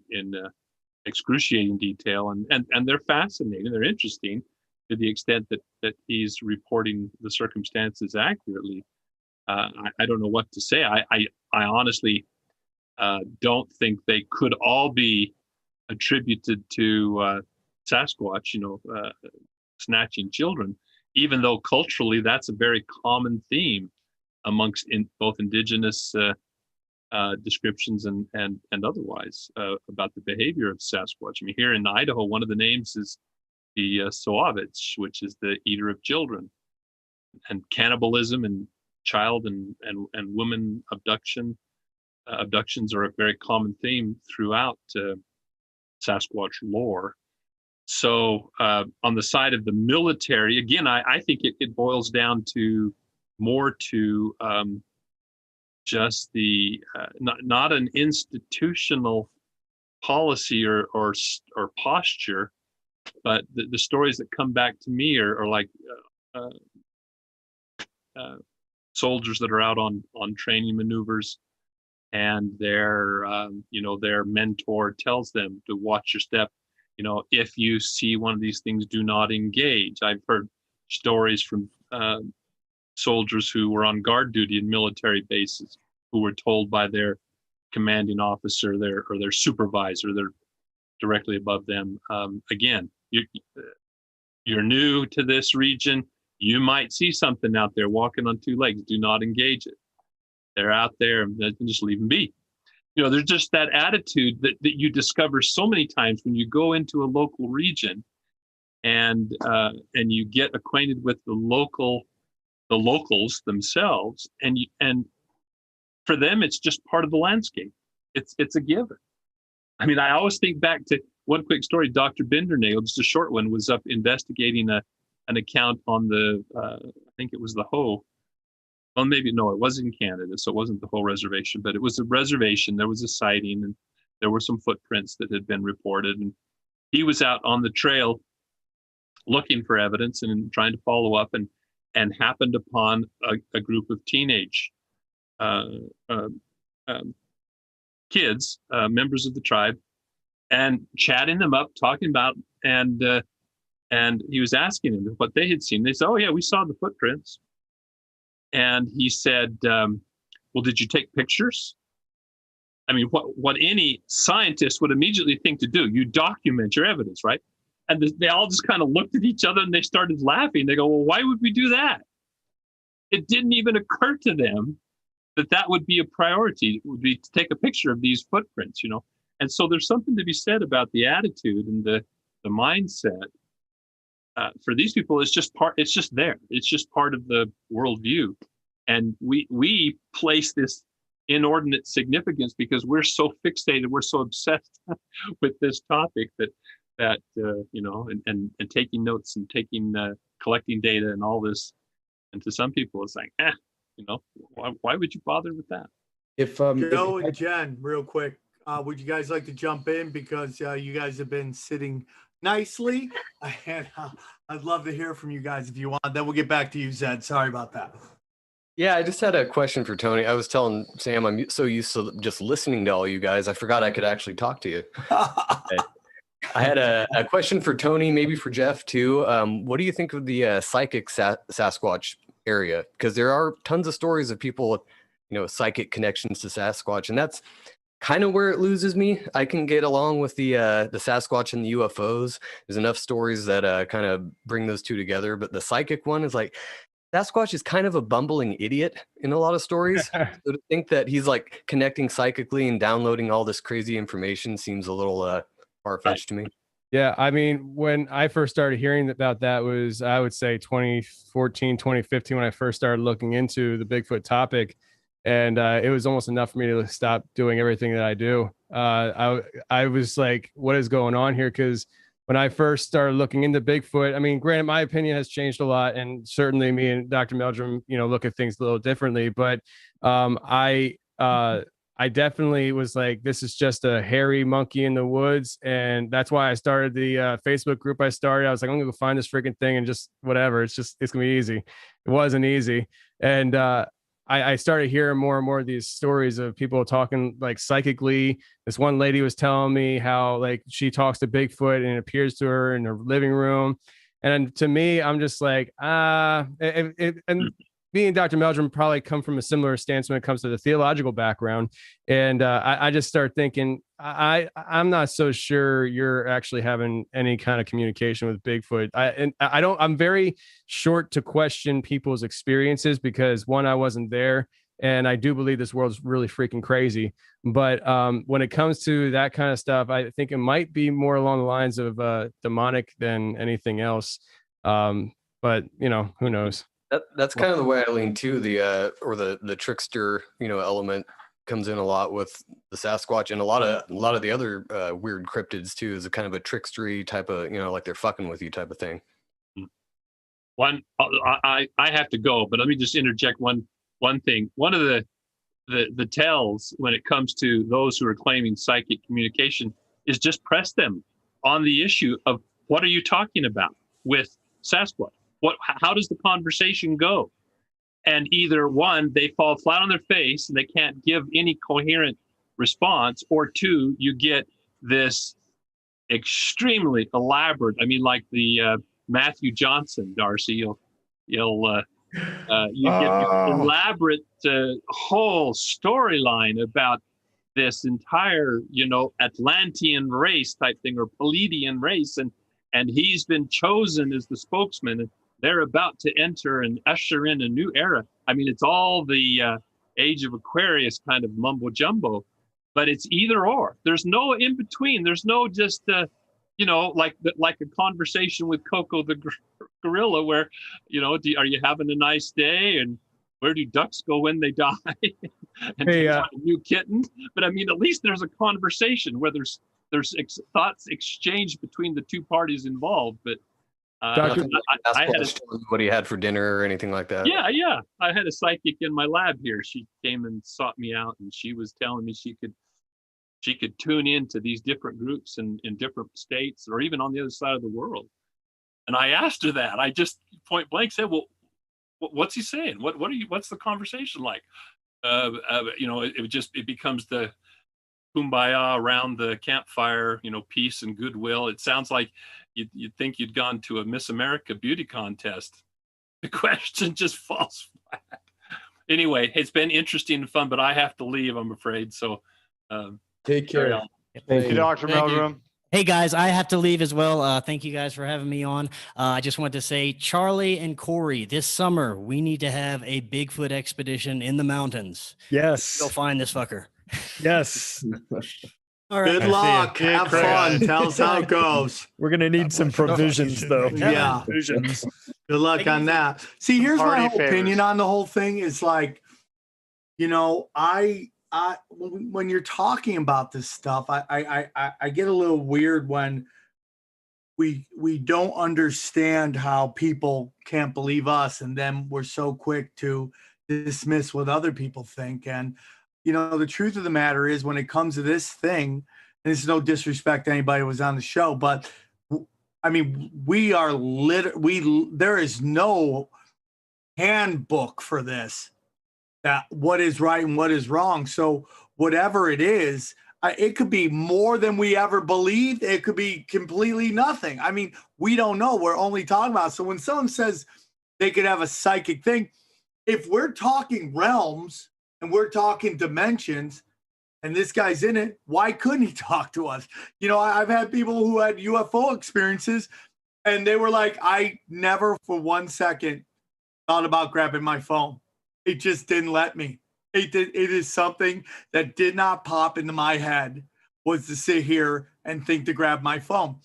excruciating detail, and they're fascinating. They're interesting to the extent that he's reporting the circumstances accurately. I don't know what to say. I honestly don't think they could all be attributed to Sasquatch, snatching children, even though culturally that's a very common theme amongst both indigenous descriptions and otherwise about the behavior of Sasquatch. I mean, here in Idaho, one of the names is the Soavich, which is the eater of children, and cannibalism and child and woman abductions are a very common theme throughout Sasquatch lore. So on the side of the military, again, I think it boils down to more to just the not an institutional policy or posture, but the stories that come back to me are like soldiers that are out on training maneuvers, and their mentor tells them to watch your step. If you see one of these things, do not engage. I've heard stories from soldiers who were on guard duty in military bases who were told by their commanding officer, their supervisor, they're directly above them. Again, you're new to this region. You might see something out there walking on two legs. Do not engage it. They're out there, and just leave them be. There's just that attitude that you discover so many times when you go into a local region and you get acquainted with the locals themselves, and for them it's just part of the landscape. It's a given. I mean, I always think back to one quick story. Dr. Bindernail, just a short one, was up investigating an account on the I think it was the Hoh. Well, maybe no, it was in Canada, so it wasn't the whole reservation, but it was a reservation. There was a sighting, and there were some footprints that had been reported, and he was out on the trail looking for evidence and trying to follow up, and happened upon a group of teenage kids, members of the tribe, and chatting them up, talking about, and he was asking them what they had seen. They said, "Oh yeah, we saw the footprints." And he said, "Well, did you take pictures?" I mean, what any scientist would immediately think to do, you document your evidence, right? And they all just kind of looked at each other and they started laughing. They go, "Well, why would we do that?" It didn't even occur to them that would be a priority, would be to take a picture of these footprints, And so there's something to be said about the attitude and the mindset. For these people, it's just there. It's just part of the worldview. And we place this inordinate significance because we're so fixated, we're so obsessed with this topic that and taking notes and collecting data and all this. And to some people, it's like, why would you bother with that? Joe and Jen, real quick, would you guys like to jump in, because you guys have been sitting nicely, and I'd love to hear from you guys if you want. Then we'll get back to you, Zed. Sorry about that. Yeah, I just had a question for Tony. I was telling Sam I'm so used to just listening to all you guys, I forgot I could actually talk to you. I had a question for Tony, maybe for Jeff too. What do you think of the psychic Sasquatch area? Because there are tons of stories of people with, psychic connections to Sasquatch, and that's kind of where it loses me. I can get along with the Sasquatch and the UFOs. There's enough stories that kind of bring those two together, but the psychic one is like, Sasquatch is kind of a bumbling idiot in a lot of stories. So to think that he's like connecting psychically and downloading all this crazy information seems a little far-fetched to me. Yeah, I mean, when I first started hearing about that was, I would say 2014, 2015, when I first started looking into the Bigfoot topic. And it was almost enough for me to stop doing everything that I do. I was like, what is going on here? Because when I first started looking into Bigfoot, I mean, granted, my opinion has changed a lot. And certainly me and Dr. Meldrum, look at things a little differently. But I definitely was like, this is just a hairy monkey in the woods. And that's why I started the Facebook group I started. I was like, I'm going to go find this freaking thing and just whatever. It's going to be easy. It wasn't easy. And I started hearing more and more of these stories of people talking like psychically. This one lady was telling me how like she talks to Bigfoot and it appears to her in her living room. And to me, I'm just like, and me and Dr. Meldrum probably come from a similar stance when it comes to the theological background. And I just start thinking, I'm not so sure you're actually having any kind of communication with Bigfoot. I'm very short to question people's experiences because one, I wasn't there. And I do believe this world's really freaking crazy. But when it comes to that kind of stuff, I think it might be more along the lines of demonic than anything else. But who knows? That's kind of the way I lean too. The trickster, element comes in a lot with the Sasquatch and a lot of the other weird cryptids too. Is a kind of a trickstery type of, like they're fucking with you type of thing. I have to go, but let me just interject one thing. One of the tells when it comes to those who are claiming psychic communication is just press them on the issue of what are you talking about with Sasquatch? How does the conversation go? And either one, they fall flat on their face and they can't give any coherent response, or two, you get this extremely elaborate. I mean, like the Matthew Johnson, Darcy, you get this elaborate whole storyline about this entire, Atlantean race type thing or Pleiadian race, and he's been chosen as the spokesman. And they're about to enter and usher in a new era. I mean, it's all the age of Aquarius kind of mumbo jumbo, but it's either or. There's no in between. There's no just, like a conversation with Coco the gorilla where, are you having a nice day? And where do ducks go when they die? And do you want a new kitten? But I mean, at least there's a conversation where there's thoughts exchanged between the two parties involved. But I had what he had for dinner or anything like that. Yeah. I had a psychic in my lab here. She came and sought me out, and she was telling me she could tune into these different groups in different states or even on the other side of the world. And I asked her that. I just point blank said, "Well, what's he saying? What's the conversation like?" It becomes the kumbaya around the campfire, peace and goodwill. It sounds like you'd think you'd gone to a Miss America beauty contest. The question just falls flat. Anyway, it's been interesting and fun, but I have to leave, I'm afraid. So take care. Thank you, Dr. Meldrum. Hey guys, I have to leave as well. Thank you guys for having me on. I just wanted to say, Charlie and Corey, this summer we need to have a Bigfoot expedition in the mountains. Yes. Go find this fucker. Yes. All right. Good luck. Have fun. Tell us how it goes. We're going to need some provisions, though. Yeah. Provisions. Good luck on that. See, here's my whole opinion on the whole thing. Is like, when you're talking about this stuff, I get a little weird when we don't understand how people can't believe us, and then we're so quick to dismiss what other people think. And the truth of the matter is, when it comes to this thing, and this is no disrespect to anybody who was on the show, but I mean, we are there is no handbook for this, that what is right and what is wrong. So whatever it is, it could be more than we ever believed. It could be completely nothing. I mean, we don't know. We're only talking about. So when someone says they could have a psychic thing, if we're talking realms and we're talking dimensions and this guy's in it, why couldn't he talk to us? I've had people who had UFO experiences and they were like, I never for 1 second thought about grabbing my phone. It just didn't let me. It is something that did not pop into my head, was to sit here and think to grab my phone.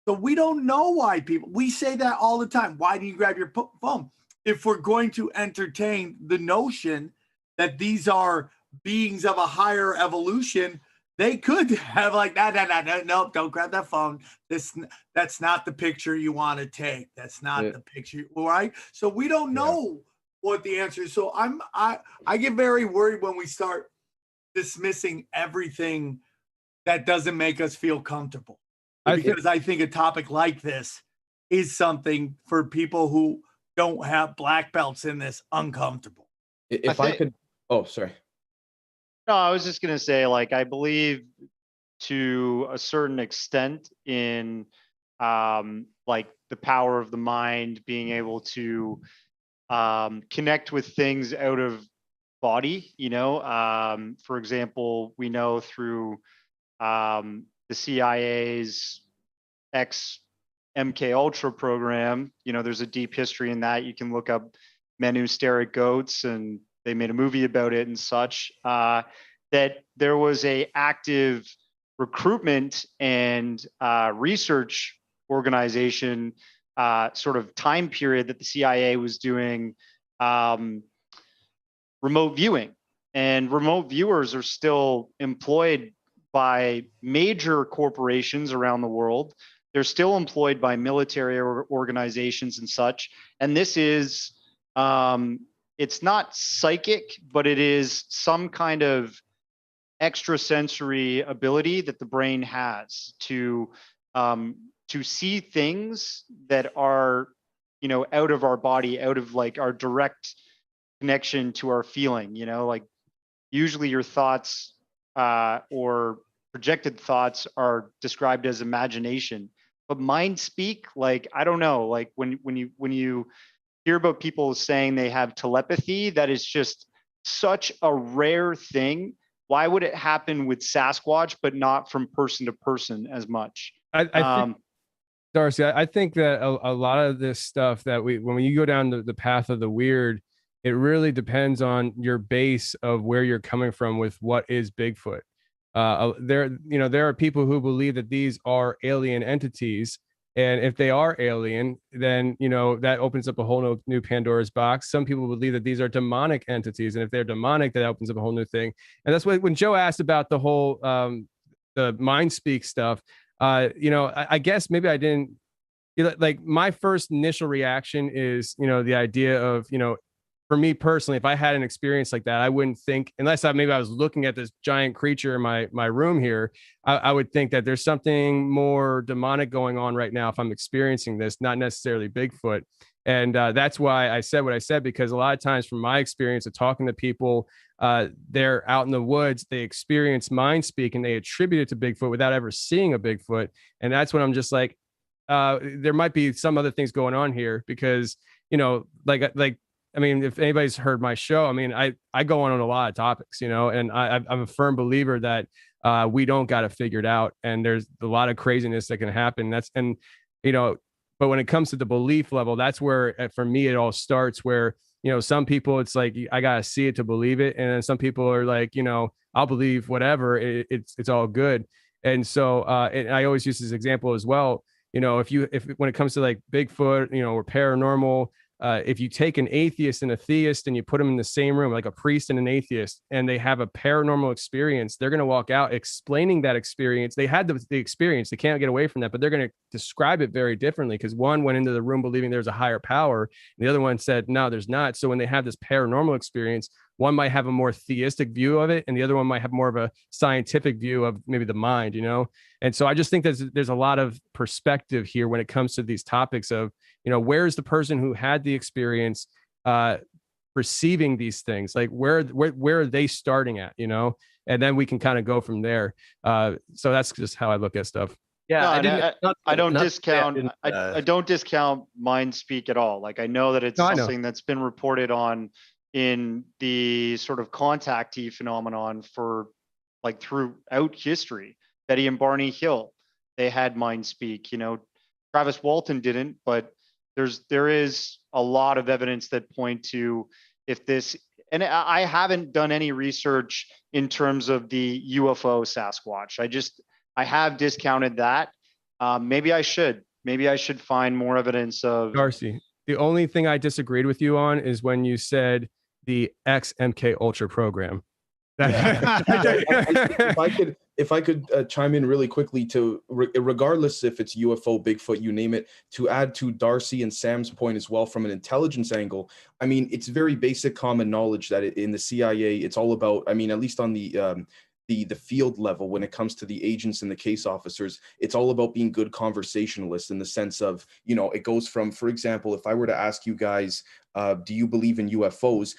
So we don't know why we say that all the time. Why do you grab your phone? If we're going to entertain the notion that these are beings of a higher evolution, they could have like, no, don't grab that phone. That's not the picture you want to take. That's not the picture, right? So we don't know what the answer is. So I get very worried when we start dismissing everything that doesn't make us feel comfortable. Because I think a topic like this is something for people who don't have black belts in this uncomfortable. If I could, oh, sorry. No, I was just going to say, I believe to a certain extent in the power of the mind, being able to connect with things out of body. For example, we know through the CIA's MK Ultra program, there's a deep history in that. You can look up men who stare at goats, and they made a movie about it and such. That there was a active recruitment and research organization sort of time period that the CIA was doing remote viewing, and remote viewers are still employed by major corporations around the world. They're still employed by military organizations and such. And this is, it's not psychic, but it is some kind of extrasensory ability that the brain has to see things that are, out of our body, out of like our direct connection to our feeling. Like usually your thoughts or projected thoughts are described as imagination, but mind speak, like I don't know, like when you hear about people saying they have telepathy, that is just such a rare thing. Why would it happen with Sasquatch but not from person to person as much? I think, Darcy, I think that a lot of this stuff that when you go down the path of the weird, it really depends on your base of where you're coming from with what is Bigfoot. There are people who believe that these are alien entities, and if they are alien, then that opens up a whole new Pandora's box. Some people believe that these are demonic entities, and if they're demonic, that opens up a whole new thing. And that's when Joe asked about the whole the mind speak stuff. I guess maybe I didn't. Like my first initial reaction is the idea of for me personally, if I had an experience like that, I wouldn't think, unless I was looking at this giant creature in my room here, I would think that there's something more demonic going on right now if I'm experiencing this, not necessarily Bigfoot. And that's why I said what I said, because a lot of times from my experience of talking to people, they're out in the woods, they experience mind speak and they attribute it to Bigfoot without ever seeing a Bigfoot. And that's when I'm just like, there might be some other things going on here, because, if anybody's heard my show, I go on a lot of topics, and I'm a firm believer that we don't got it figured out, and there's a lot of craziness that can happen. But when it comes to the belief level, that's where, for me, it all starts. Where some people, it's like I gotta see it to believe it, and then some people are like, I'll believe whatever, it's all good. And so, and I always use this example as well. If when it comes to like Bigfoot, or paranormal. If you take an atheist and a theist and you put them in the same room, like a priest and an atheist, and they have a paranormal experience, they're going to walk out explaining that experience. They had the experience. They can't get away from that, but they're going to describe it very differently, because one went into the room believing there's a higher power, and the other one said, no, there's not. So when they have this paranormal experience, one might have a more theistic view of it, and the other one might have more of a scientific view of maybe the mind, And so I just think there's a lot of perspective here when it comes to these topics of, where's the person who had the experience receiving these things? Like where are they starting at, And then we can kind of go from there. So that's just how I look at stuff. Yeah, I don't discount mind speak at all. Like I know that it's something that's been reported on in the sort of contactee phenomenon for like throughout history. Betty and Barney Hill, they had mind speak. Travis Walton didn't, but there is a lot of evidence that point to if this, and I haven't done any research in terms of the UFO Sasquatch. I have discounted that. Maybe I should find more evidence of. Darcy, the only thing I disagreed with you on is when you said the XMK Ultra program. If I could chime in really quickly to, regardless if it's UFO, Bigfoot, you name it, to add to Darcy and Sam's point as well from an intelligence angle. It's very basic common knowledge that in the CIA, it's all about, at least on the field level, when it comes to the agents and the case officers, it's all about being good conversationalists, in the sense of, it goes from, for example, if I were to ask you guys, do you believe in UFOs?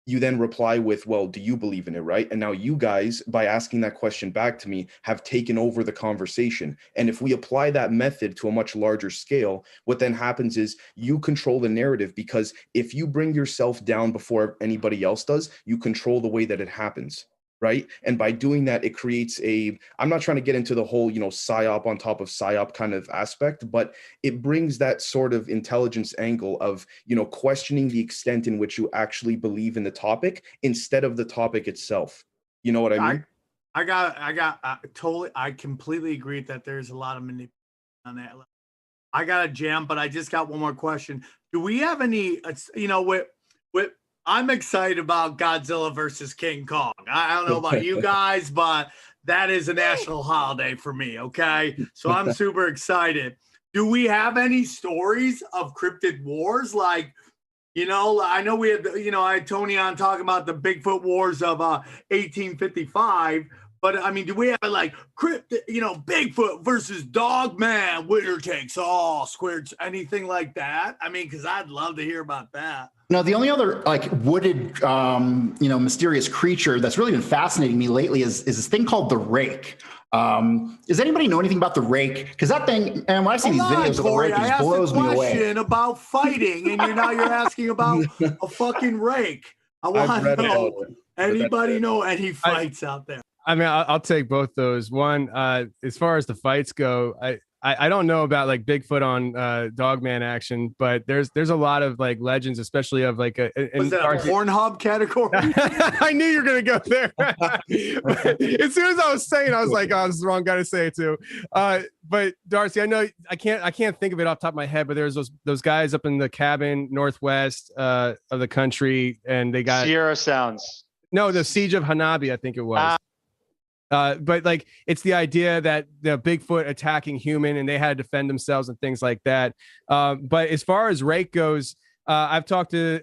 you then reply with, well, do you believe in it, right? And now you guys, by asking that question back to me, have taken over the conversation. And if we apply that method to a much larger scale, what then happens is you control the narrative, because if you bring yourself down before anybody else does, you control the way that it happens. Right. And by doing that, it creates I'm not trying to get into the whole, psyop on top of psyop kind of aspect, but it brings that sort of intelligence angle of, questioning the extent in which you actually believe in the topic instead of the topic itself. You know what I mean? I completely agree that there's a lot of manipulation on that. I got a jam, but I just got one more question. Do we have any, with I'm excited about Godzilla versus King Kong. I don't know about you guys, but that is a national holiday for me, okay? So I'm super excited. Do we have any stories of cryptid wars? Like, I know we had, I had Tony on talking about the Bigfoot wars of 1855. But I mean, do we have Bigfoot versus Dogman, winner takes all, squared, anything like that? I mean, because I'd love to hear about that. No, the only other wooded, mysterious creature that's really been fascinating me lately is this thing called the rake. Does anybody know anything about the rake? Because that thing, and when I see these videos of the rake, it just blows me away. I asked a question about fighting, and you're asking about a fucking rake. I want to know. Anybody know any fights out there? I mean, I'll take both those. One, as far as the fights go, I don't know about like Bigfoot on Dogman action, but there's a lot of like legends, especially of like was that a Pornhub category? I knew you were gonna go there. As soon as I was saying, I was like, oh, this is the wrong guy to say it to. But Darcy, I know I can't think of it off the top of my head, but there's those guys up in the cabin northwest of the country, and they got Sierra Sounds. No, the Siege of Hanabi, I think it was. But like it's the idea that the Bigfoot attacking human and they had to defend themselves and things like that. But as far as rake goes, I've talked to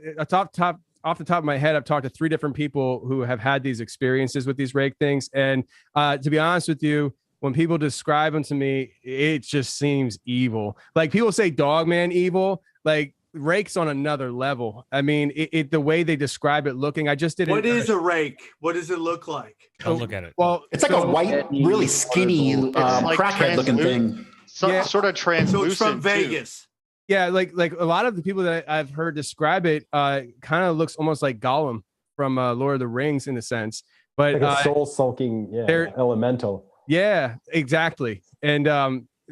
off the top of my head, I've talked to 3 different people who have had these experiences with these rake things. And to be honest with you, when people describe them to me, it just seems evil. Like people say Dogman evil, like rake's on another level. I mean, it the way they describe it looking, I just didn't. What is a rake? What does it look like? I'll look at it. Well, it's like a white, really skinny, crackhead looking thing. Sort of translucent. So it's from Vegas. Too. Yeah, like a lot of the people that I've heard describe it, kind of looks almost like Gollum from Lord of the Rings in a sense. But like a soul sulking elemental. Yeah, exactly. And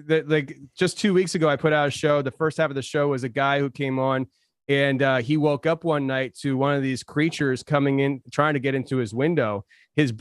like just 2 weeks ago, I put out a show. The first half of the show was a guy who came on, and he woke up one night to one of these creatures coming in, trying to get into his window. His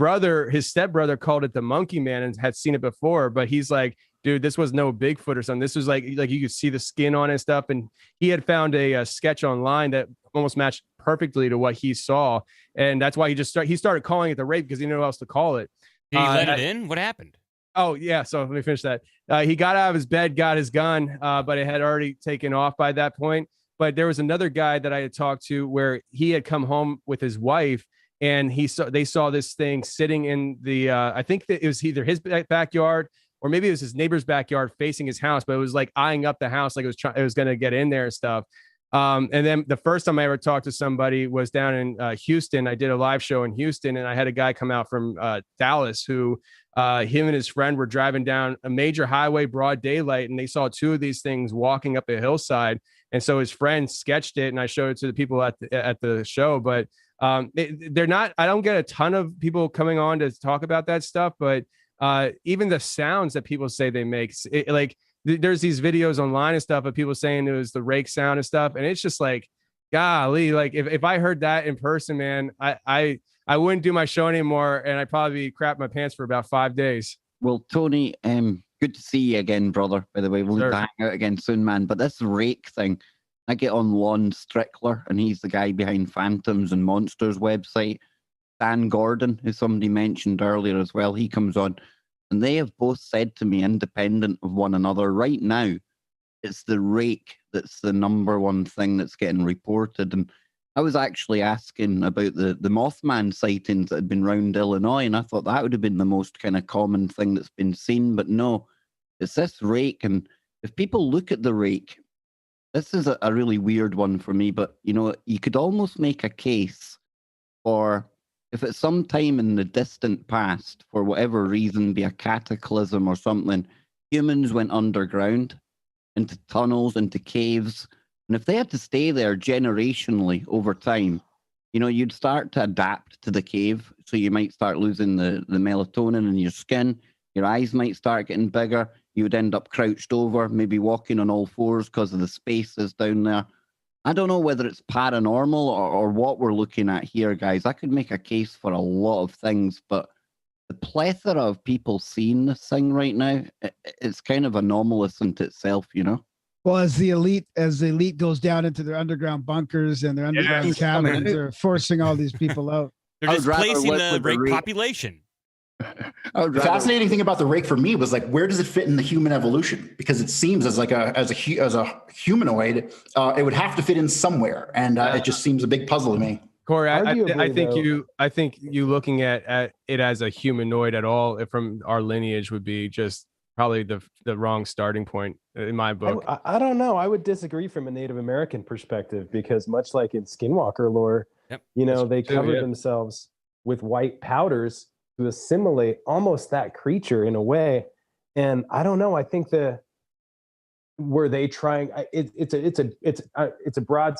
stepbrother called it the monkey man and had seen it before, but he's like, dude, this was no Bigfoot or something. This was like you could see the skin on and stuff. And he had found a sketch online that almost matched perfectly to what he saw. And that's why he started calling it the rape, because he didn't know what else to call it. Did he let it in? What happened? Oh, yeah. So let me finish that. He got out of his bed, got his gun, but it had already taken off by that point. But there was another guy that I had talked to where he had come home with his wife, and they saw this thing sitting in the, I think that it was either his backyard or maybe it was his neighbor's backyard facing his house, but it was like eyeing up the house, like it was going to get in there and stuff. And then the first time I ever talked to somebody was down in Houston. I did a live show in Houston, and I had a guy come out from Dallas who him and his friend were driving down a major highway, broad daylight, and they saw 2 of these things walking up a hillside. And so his friend sketched it, and I showed it to the people at the show. But they're not. I don't get a ton of people coming on to talk about that stuff, but even the sounds that people say they make, there's these videos online and stuff of people saying it was the rake sound and stuff. And it's just like, golly, like if I heard that in person, man, I wouldn't do my show anymore. And I'd probably crap my pants for about 5 days. Well, Tony, good to see you again, brother. By the way, we'll need to hang out again soon, man. But this rake thing, I get on Lon Strickler, and he's the guy behind Phantoms and Monsters website. Dan Gordon, who somebody mentioned earlier as well, he comes on. And they have both said to me, independent of one another, right now, it's the rake that's the number one thing that's getting reported. And I was actually asking about the Mothman sightings that had been around Illinois, and I thought that would have been the most kind of common thing that's been seen. But no, it's this rake. And if people look at the rake, this is a really weird one for me, but, you could almost make a case or if at some time in the distant past, for whatever reason, be a cataclysm or something, humans went underground into tunnels, into caves, and if they had to stay there generationally over time, you'd start to adapt to the cave. So you might start losing the melatonin in your skin. Your eyes might start getting bigger. You would end up crouched over, maybe walking on all fours because of the spaces down there. I don't know whether it's paranormal or what we're looking at here, guys. I could make a case for a lot of things, but the plethora of people seeing this thing right now, it's kind of anomalous into itself, Well, as the elite goes down into their underground bunkers and their underground cabins, they're forcing all these people out. They're displacing the rake population. The fascinating thing about the rake for me was like, where does it fit in the human evolution? Because it seems as a humanoid, it would have to fit in somewhere, and it just seems a big puzzle to me. Corey, I think you looking at it as a humanoid at all from our lineage would be just probably the wrong starting point in my book. I don't know. I would disagree from a Native American perspective, because much like in Skinwalker lore, they covered themselves with white powders to assimilate almost that creature in a way. And I don't know. I think were they trying? It's a broad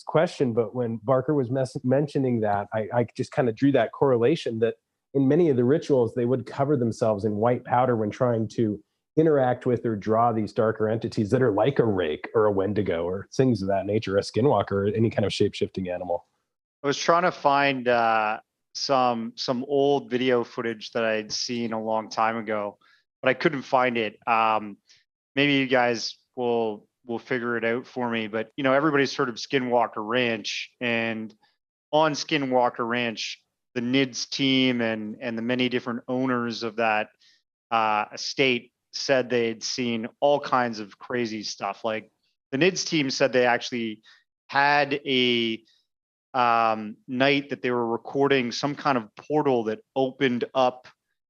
question, but when Barker was mentioning that, I just kind of drew that correlation that in many of the rituals they would cover themselves in white powder when trying to interact with or draw these darker entities that are like a rake or a Wendigo or things of that nature, a skinwalker, or any kind of shape-shifting animal. I was trying to find some old video footage that I'd seen a long time ago, but I couldn't find it. Maybe you guys will figure it out for me. But everybody's heard of Skinwalker Ranch, and on Skinwalker Ranch, the NIDS team and the many different owners of that estate said they'd seen all kinds of crazy stuff. Like the NIDS team said they actually had a night that they were recording some kind of portal that opened up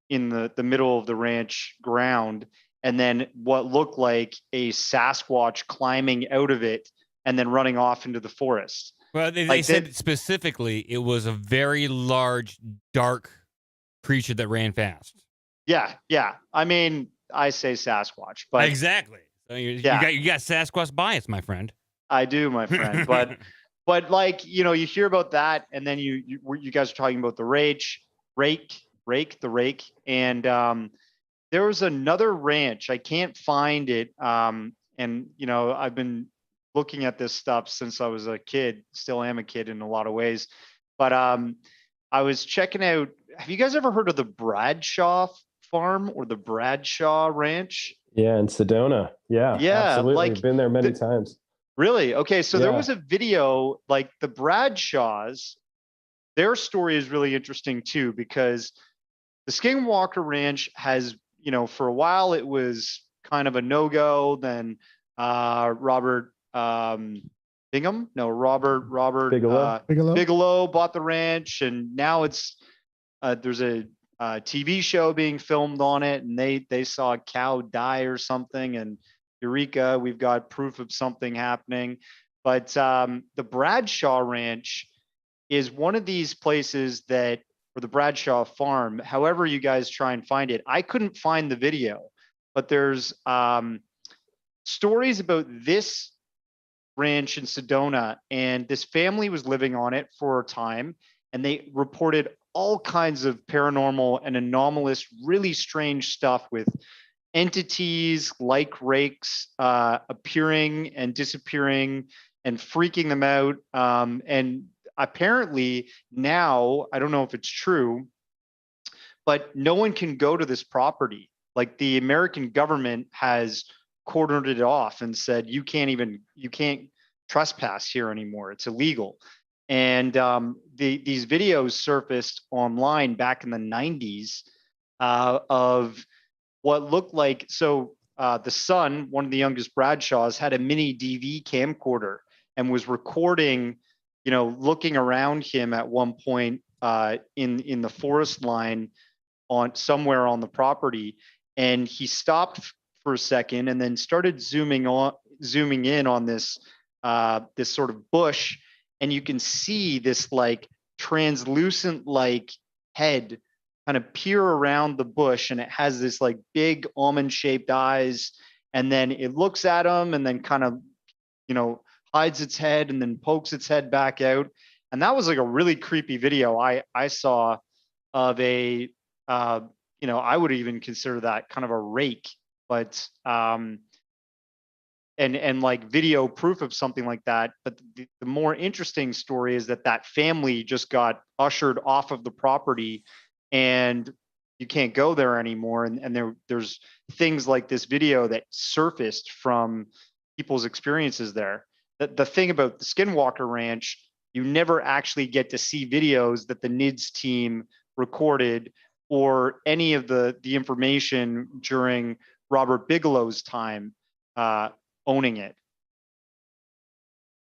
in the middle of the ranch ground, and then what looked like a Sasquatch climbing out of it and then running off into the forest. Well, they said specifically it was a very large, dark creature that ran fast. Yeah. I mean, I say Sasquatch, but exactly. So you got Sasquatch bias, my friend. I do, my friend. But like you hear about that, and then you guys are talking about the rake, and there was another ranch. I can't find it, and I've been looking at this stuff since I was a kid. Still am a kid in a lot of ways, but I was checking out. Have you guys ever heard of the Bradshaw farm or the Bradshaw Ranch? Yeah, in Sedona. Yeah, absolutely. I've been there many times. Really? Okay, so there was a video, like the Bradshaws, their story is really interesting too, because the Skinwalker Ranch has, for a while it was kind of a no-go. Then Robert Bigelow bought the ranch, and now it's there's a TV show being filmed on it, and they saw a cow die or something, and Eureka, we've got proof of something happening. But the Bradshaw Ranch is one of these places or the Bradshaw Farm, however you guys try and find it. I couldn't find the video, but there's stories about this ranch in Sedona, and this family was living on it for a time, and they reported all kinds of paranormal and anomalous, really strange stuff with entities like rakes appearing and disappearing and freaking them out. And apparently now, I don't know if it's true, but no one can go to this property. Like the American government has cordoned it off and said, you can't trespass here anymore. It's illegal. And these videos surfaced online back in the 90s of what looked like, the son, one of the youngest Bradshaws, had a mini DV camcorder and was recording, looking around him at one point in the forest line somewhere on the property. And he stopped for a second and then started zooming in on this sort of bush. And you can see this like translucent like head kind of peer around the bush, and it has this like big almond shaped eyes, and then it looks at them and then kind of, you know, hides its head and then pokes its head back out. And that was like a really creepy video I saw of a you know, I would even consider that kind of a rake, but and like video proof of something like that. But the more interesting story is that that family just got ushered off of the property, and you can't go there anymore. And there's things like this video that surfaced from people's experiences there. The thing about the Skinwalker Ranch, you never actually get to see videos that the NIDS team recorded or any of the information during Robert Bigelow's time owning it.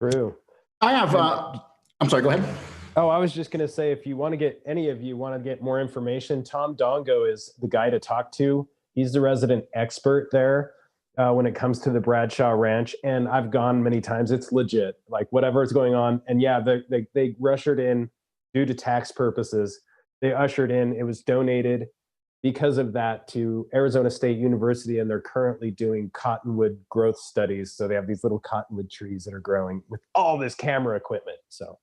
True. I have, I'm sorry, go ahead. Oh, I was just going to say, if you want to get, any of you want to get more information, Tom Dongo is the guy to talk to. He's the resident expert there when it comes to the Bradshaw Ranch. And I've gone many times. It's legit, like whatever is going on. And yeah, they ushered in due to tax purposes. They ushered in, it was donated because of that to Arizona State University, and they're currently doing cottonwood growth studies. So they have these little cottonwood trees that are growing with all this camera equipment. So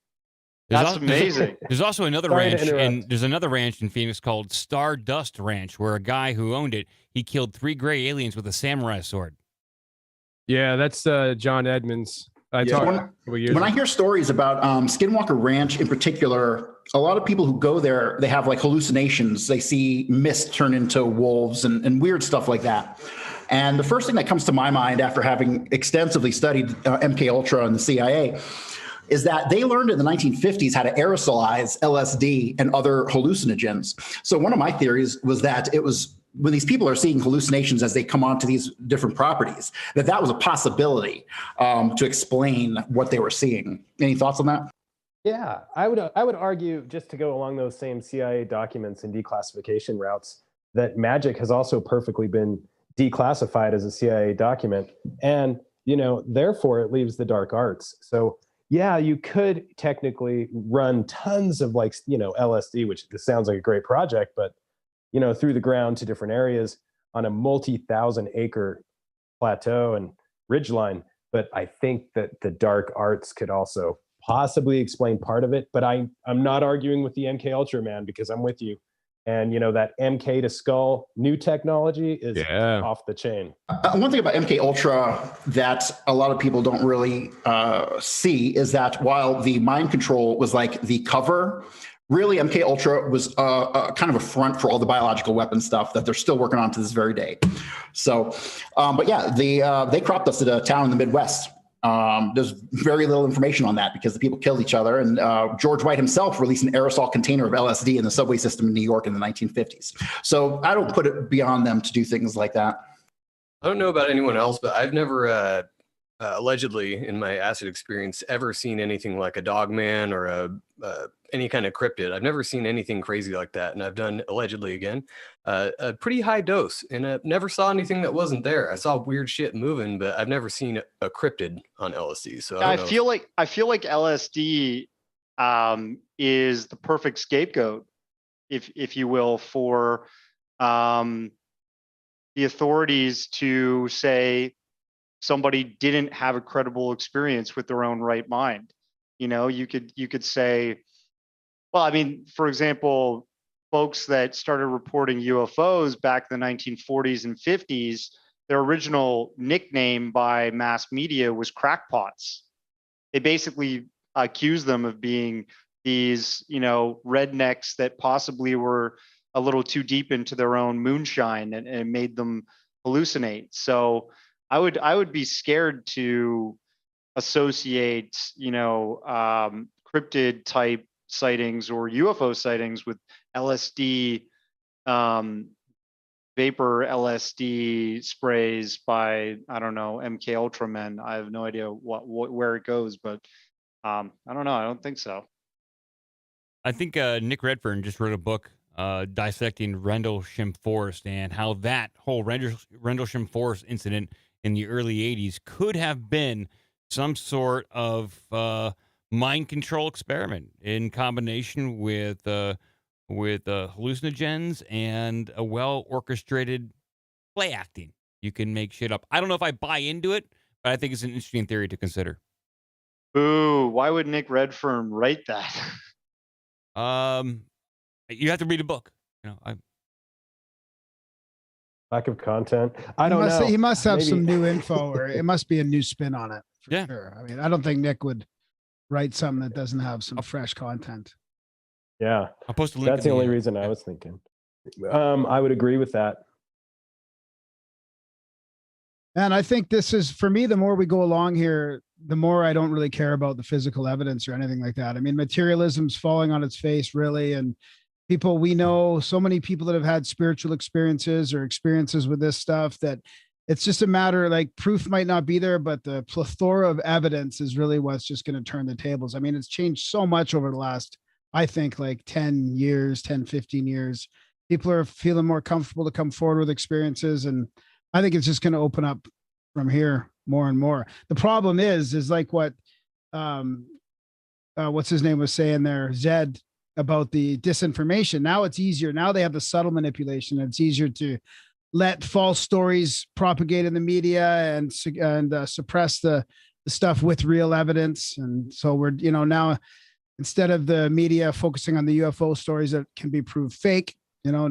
that's amazing. There's also another ranch, and there's another ranch in Phoenix called Stardust Ranch, where a guy who owned it, he killed 3 gray aliens with a samurai sword. Yeah, that's John Edmonds. When I hear stories about Skinwalker Ranch in particular, a lot of people who go there, they have like hallucinations. They see mist turn into wolves and weird stuff like that. And the first thing that comes to my mind after having extensively studied MK Ultra and the CIA is that they learned in the 1950s how to aerosolize LSD and other hallucinogens. So one of my theories was that it was when these people are seeing hallucinations as they come onto these different properties, that was a possibility to explain what they were seeing. Any thoughts on that? Yeah, I would argue, just to go along those same CIA documents and declassification routes, that magic has also perfectly been declassified as a CIA document. And, you know, therefore it leaves the dark arts. So yeah, you could technically run tons of like, you know, LSD, which this sounds like a great project, but, you know, through the ground to different areas on a multi-thousand-acre plateau and ridgeline. But I think that the dark arts could also possibly explain part of it. But I'm not arguing with the MK Ultra man, because I'm with you. And, you know, that MK to skull new technology is off the chain. One thing about MK Ultra that a lot of people don't really see is that while the mind control was like the cover, really MK Ultra was kind of a front for all the biological weapon stuff that they're still working on to this very day. So, but yeah, they cropped us at a town in the Midwest. There's very little information on that because the people killed each other. And George White himself released an aerosol container of LSD in the subway system in New York in the 1950s. So I don't put it beyond them to do things like that. I don't know about anyone else, but I've never allegedly in my acid experience ever seen anything like a dogman or any kind of cryptid. I've never seen anything crazy like that. And I've done, allegedly again, a pretty high dose, and I never saw anything that wasn't there. I saw weird shit moving, but I've never seen a cryptid on LSD. So I feel like LSD is the perfect scapegoat, if you will, for the authorities to say somebody didn't have a credible experience with their own right mind. You know, you could say, well, I mean, for example, folks that started reporting UFOs back in the 1940s and 50s, their original nickname by mass media was crackpots. They basically accused them of being these, you know, rednecks that possibly were a little too deep into their own moonshine and made them hallucinate. So I would be scared to associate, you know, cryptid type sightings or UFO sightings with LSD, vapor LSD sprays by, I don't know, MK Ultramen. I have no idea where it goes, but I don't know. I don't think so. I think Nick Redfern just wrote a book dissecting Rendlesham Forest and how that whole Rendlesham Forest incident in the early 80s could have been some sort of mind control experiment in combination with hallucinogens and a well orchestrated play acting. You can make shit up. I don't know if I buy into it, but I think it's an interesting theory to consider. Ooh, why would Nick Redfern write that? You have to read a book. You know, Lack of content. I don't know. He must have Maybe. some new info, or it must be a new spin on it. For Yeah. sure. I mean, I don't think Nick would write something that doesn't have some fresh content. Yeah. I'll post a link. That's the only reason I was thinking. I would agree with that. And I think this is, for me, the more we go along here, the more I don't really care about the physical evidence or anything like that. I mean, materialism's falling on its face, really. And people, we know so many people that have had spiritual experiences or experiences with this stuff that it's just a matter, like, proof might not be there, but the plethora of evidence is really what's just going to turn the tables. I mean, it's changed so much over the last, I think, like 10 years, 10, 15 years. People are feeling more comfortable to come forward with experiences. And I think it's just going to open up from here more and more. The problem is like what, what's his name was saying there, Zed, about the disinformation. Now it's easier. Now they have the subtle manipulation. It's easier to let false stories propagate in the media and suppress the stuff with real evidence. And so we're, now instead of the media focusing on the UFO stories that can be proved fake, now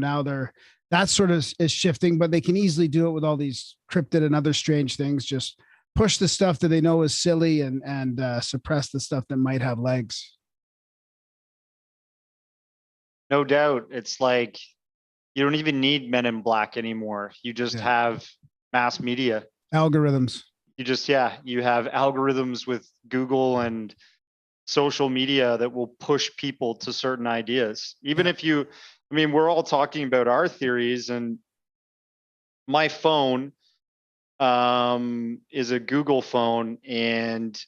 that sort of is shifting, but they can easily do it with all these cryptid and other strange things. Just push the stuff that they know is silly and suppress the stuff that might have legs. No doubt. It's like you don't even need Men in Black anymore. You just have mass media. Algorithms. You have algorithms with Google and social media that will push people to certain ideas. Even if we're all talking about our theories, and my phone is a Google phone, and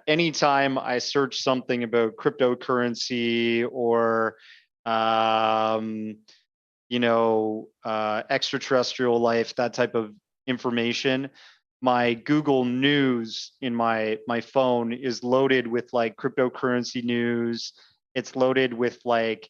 anytime I search something about cryptocurrency or extraterrestrial life, that type of information, my Google News in my phone is loaded with like cryptocurrency news. It's loaded with like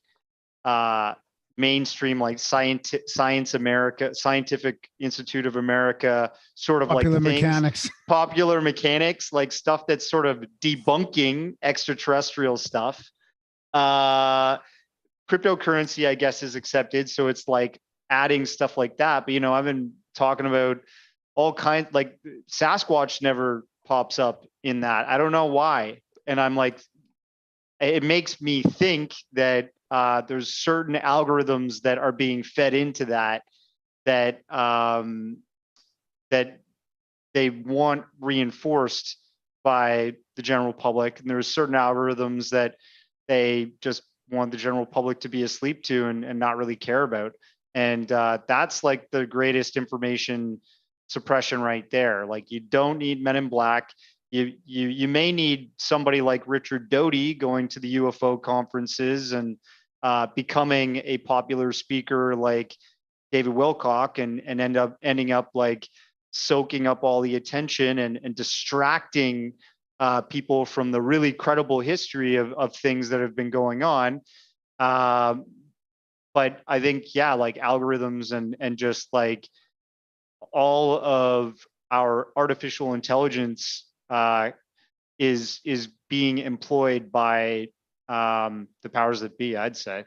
mainstream, like Science America, Scientific Institute of America, sort of popular like mechanics, popular mechanics, like stuff that's sort of debunking extraterrestrial stuff. Cryptocurrency, I guess, is accepted, so it's like adding stuff like that. But I've been talking about all kinds, like Sasquatch never pops up in that. I don't know why. And I'm like, it makes me think that there's certain algorithms that are being fed into that they want reinforced by the general public. And there's certain algorithms that they just want the general public to be asleep to and not really care about. And that's like the greatest information suppression right there. Like, you don't need Men in Black. You may need somebody like Richard Doty going to the UFO conferences and becoming a popular speaker like David Wilcock and ending up like soaking up all the attention and distracting people from the really credible history of things that have been going on. But I think, like algorithms and just like all of our artificial intelligence is being employed by the powers that be, I'd say.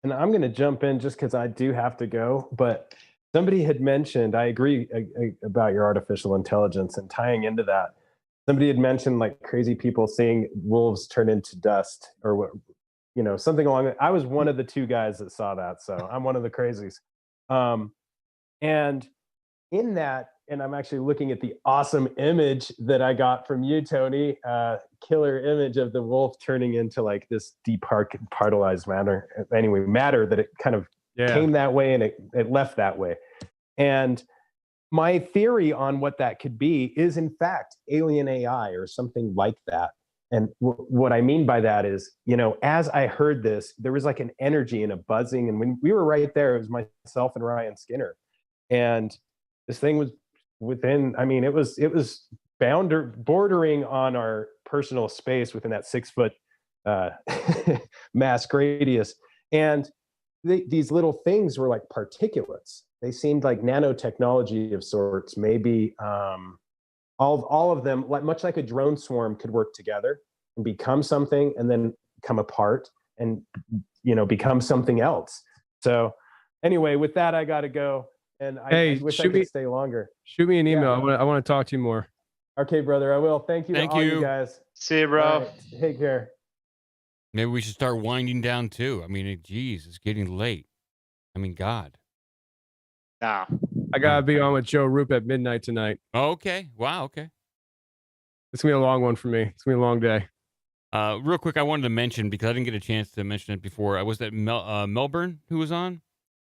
And I'm going to jump in just because I do have to go, but somebody had mentioned, I agree about your artificial intelligence and tying into that. Somebody had mentioned like crazy people seeing wolves turn into dust or what, something along that. I was one of the two guys that saw that. So I'm one of the crazies. And in that, and I'm actually looking at the awesome image that I got from you, Tony, killer image of the wolf turning into like this departalized matter that it kind of came that way and it left that way. And my theory on what that could be is in fact alien AI or something like that. And what I mean by that is, as I heard this, there was like an energy and a buzzing. And when we were right there, it was myself and Ryan Skinner. And this thing was within, it was bordering on our personal space within that 6 foot mask radius. And these little things were like particulates. They seemed like nanotechnology of sorts. Maybe all of them, much like a drone swarm, could work together and become something, and then come apart and become something else. So anyway, with that, I got to go. And I wish I could stay longer. Shoot me an email. I want to talk to you more. Okay, brother, I will. Thank you to all you guys. See you, bro. All right, take care. Maybe we should start winding down too. I mean, geez, it's getting late. I mean, God. Nah. I gotta be on with Joe Roop at midnight tonight. Okay. Wow. Okay. It's gonna be a long one for me. It's gonna be a long day. Real quick, I wanted to mention, because I didn't get a chance to mention it before. I was at Melbourne, who was on.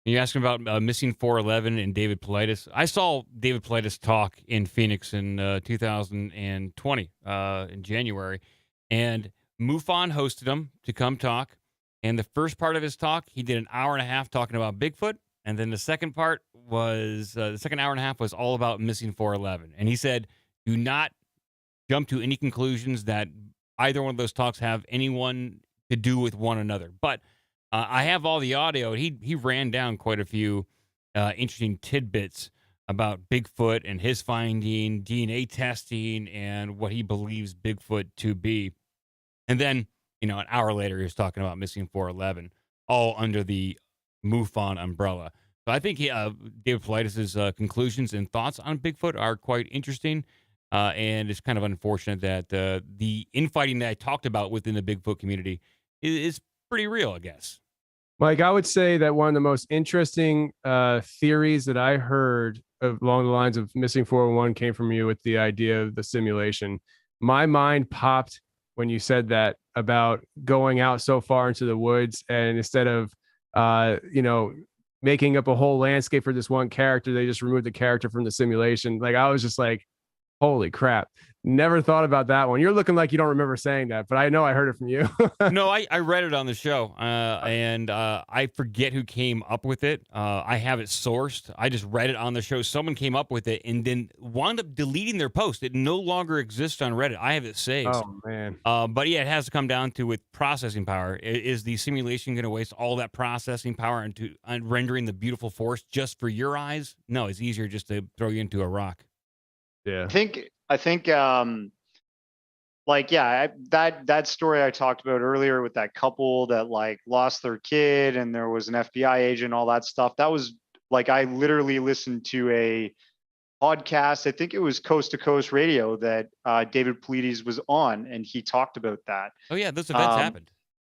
And you asked him about missing 411 and David Paulides. I saw David Paulides talk in Phoenix in 2020 in January, and MUFON hosted him to come talk. And the first part of his talk, he did an hour and a half talking about Bigfoot. And then the second part was, the second hour and a half was all about missing 411. And he said, do not jump to any conclusions that either one of those talks have anyone to do with one another. But I have all the audio. He ran down quite a few interesting tidbits about Bigfoot and his finding, DNA testing, and what he believes Bigfoot to be. And then, an hour later, he was talking about missing 411, all under the MUFON umbrella. So I think David Paulides' conclusions and thoughts on Bigfoot are quite interesting. And it's kind of unfortunate that the infighting that I talked about within the Bigfoot community is pretty real, I guess. Mike, I would say that one of the most interesting theories that I heard along the lines of missing 401 came from you with the idea of the simulation. My mind popped when you said that about going out so far into the woods, and instead of, making up a whole landscape for this one character, they just removed the character from the simulation. Like, I was just like, holy crap. Never thought about that one. You're looking like you don't remember saying that, but I know I heard it from you. No, I read it on the show, and I forget who came up with it. I have it sourced. I just read it on the show. Someone came up with it and then wound up deleting their post. It no longer exists on Reddit. I have it saved. Oh, man. But yeah, it has to come down to with processing power. Is the simulation going to waste all that processing power into rendering the beautiful forest just for your eyes? No, it's easier just to throw you into a rock. Yeah. I think that story I talked about earlier with that couple that lost their kid and there was an FBI agent, all that stuff. That was I literally listened to a podcast. I think it was Coast to Coast Radio that David Paulides was on, and he talked about that. Oh yeah, those events happened.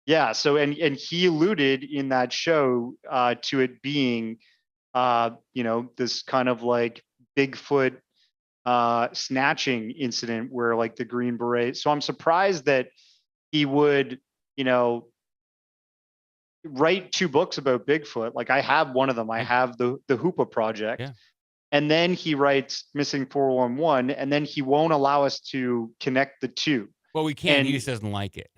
Yeah. So and he alluded in that show to it being this kind of Bigfoot snatching incident where the Green Beret. So I'm surprised that he would, write 2 books about Bigfoot. I have one of them. I have the Hoopa Project. Yeah. And then he writes Missing 411, and then he won't allow us to connect the two. Well, we can't. He just doesn't like it.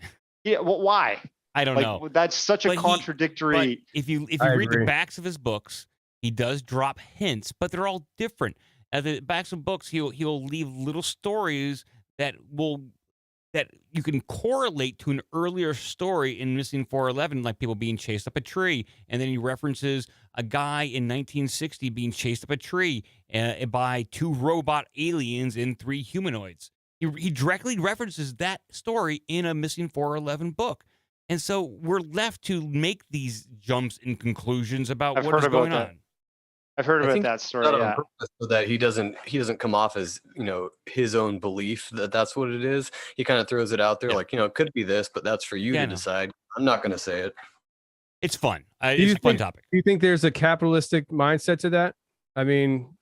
Yeah. Well, why? I don't know. That's such a contradictory. If you read the backs of his books, he does drop hints, but they're all different. At the backs of books, he'll leave little stories that you can correlate to an earlier story in Missing 411, like people being chased up a tree, and then he references a guy in 1960 being chased up a tree by 2 robot aliens and 3 humanoids. He directly references that story in a Missing 411 book, and so we're left to make these jumps and conclusions about what is going on. I've heard about that story. Yeah. So that he doesn't come off as his own belief that's what it is. He kind of throws it out there it could be this, but that's for you to decide. I'm not going to say it. It's fun. It's a fun topic. Do you think there's a capitalistic mindset to that? I mean,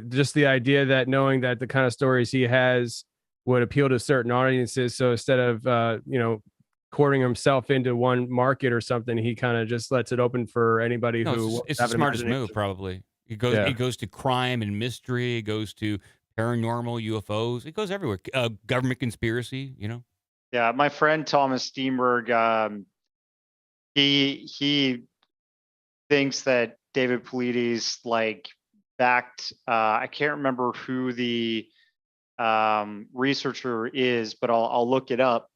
just the idea that knowing that the kind of stories he has would appeal to certain audiences. So instead of courting himself into one market or something, he kind of just lets it open for anybody who. It's the smartest move, probably. It goes to crime and mystery. It goes to paranormal, UFOs. It goes everywhere. Government conspiracy. Yeah, my friend Thomas Steenberg, he thinks that David Paulides backed. I can't remember who the researcher is, but I'll look it up.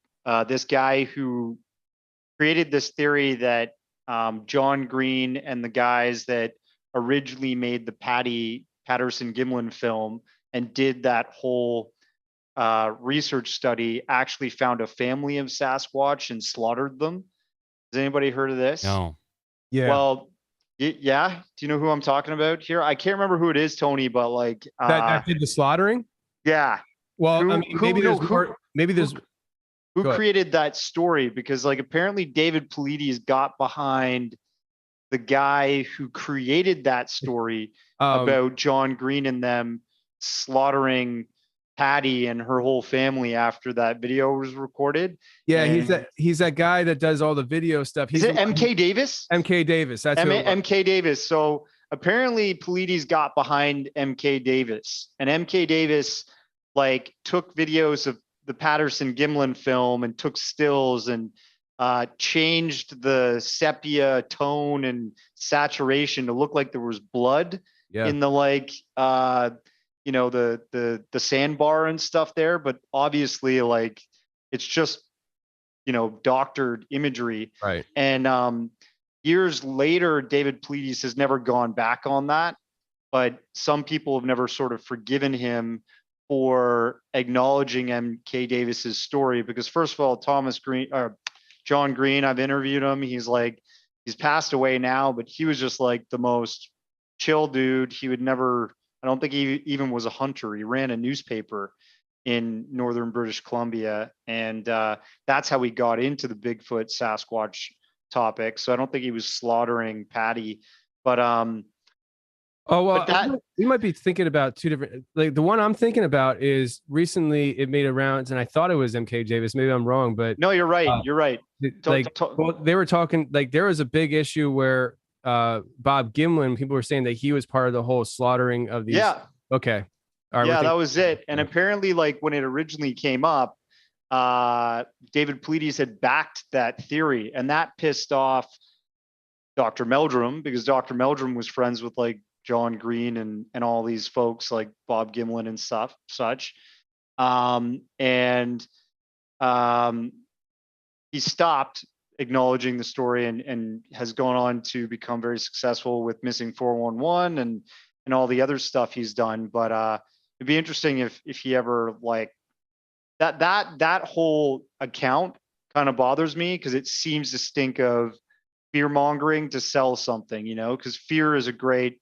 This guy who created this theory that John Green and the guys that originally made the Patterson-Gimlin film and did that whole research study actually found a family of Sasquatch and slaughtered them. Has anybody heard of this? No. Yeah. Well, yeah. Do you know who I'm talking about here? I can't remember who it is, Tony, but like that did the slaughtering. Yeah. Well, I mean, maybe there's more. Maybe there's who created that story, because like apparently David Paulides got behind the guy who created that story about John Green and them slaughtering Patty and her whole family after that video was recorded. Yeah, and he's that guy that does all the video stuff. Is it MK Davis? MK Davis. That's who MK Davis. So apparently Paulides got behind MK Davis, and MK Davis like took videos of the Patterson-Gimlin film and took stills and changed the sepia tone and saturation to look like there was blood in the like you know, the sandbar and stuff there, but obviously like it's just, you know, doctored imagery. Right. And years later, David Paulides has never gone back on that, but some people have never sort of forgiven him for acknowledging MK Davis's story, because first of all, John Green, I've interviewed him. He's passed away now, but he was just like the most chill dude. He would never, I don't think he even was a hunter. He ran a newspaper in northern British Columbia, and that's how he got into the Bigfoot Sasquatch topic. So I don't think he was slaughtering Patty, but you might be thinking about two different. Like the one I'm thinking about is recently it made a rounds, and I thought it was MK Davis. Maybe I'm wrong, but no, you're right. You're right. Well, they were talking like there was a big issue where Bob Gimlin, people were saying that he was part of the whole slaughtering of these. Yeah. Okay. All right, yeah, that was it. And apparently, like when it originally came up, David Paulides had backed that theory, and that pissed off Dr. Meldrum, because Dr. Meldrum was friends with like John Green and all these folks like Bob Gimlin and such. He stopped acknowledging the story and has gone on to become very successful with Missing 411 and all the other stuff he's done. But it'd be interesting if he ever like that whole account kind of bothers me, because it seems to stink of fear mongering to sell something, you know, because fear is a great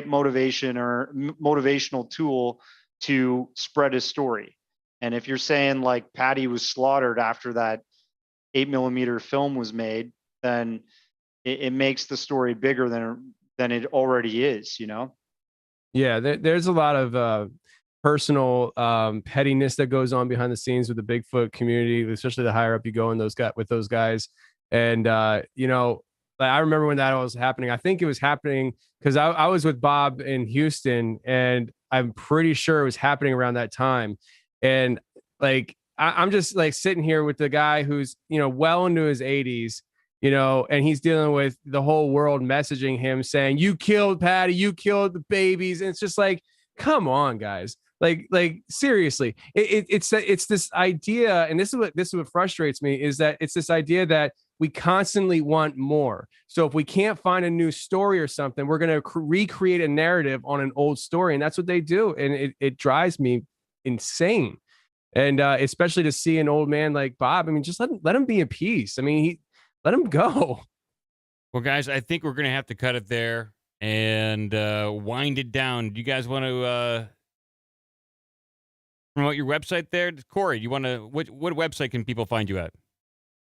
motivation or motivational tool to spread a story. And if you're saying like Patty was slaughtered after that 8mm film was made, then it makes the story bigger than it already is, you know? Yeah, there's a lot of personal pettiness that goes on behind the scenes with the Bigfoot community, especially the higher up you go in with those guys. And you know, I remember when that was happening. I think it was happening because I was with Bob in Houston, and I'm pretty sure it was happening around that time. And like I'm just like sitting here with the guy who's, you know, well into his 80s, you know, and he's dealing with the whole world messaging him saying, "You killed Patty, you killed the babies." And it's just like, come on, guys. Like seriously, it's this idea, and this is what frustrates me, is that it's this idea that we constantly want more. So if we can't find a new story or something, we're going to recreate a narrative on an old story, and that's what they do, and it drives me insane. And especially to see an old man like Bob, I mean, just let him be in peace. I mean, let him go. Well, guys, I think we're going to have to cut it there and wind it down. Do you guys want to promote your website there? Corey, you want to, what website can people find you at?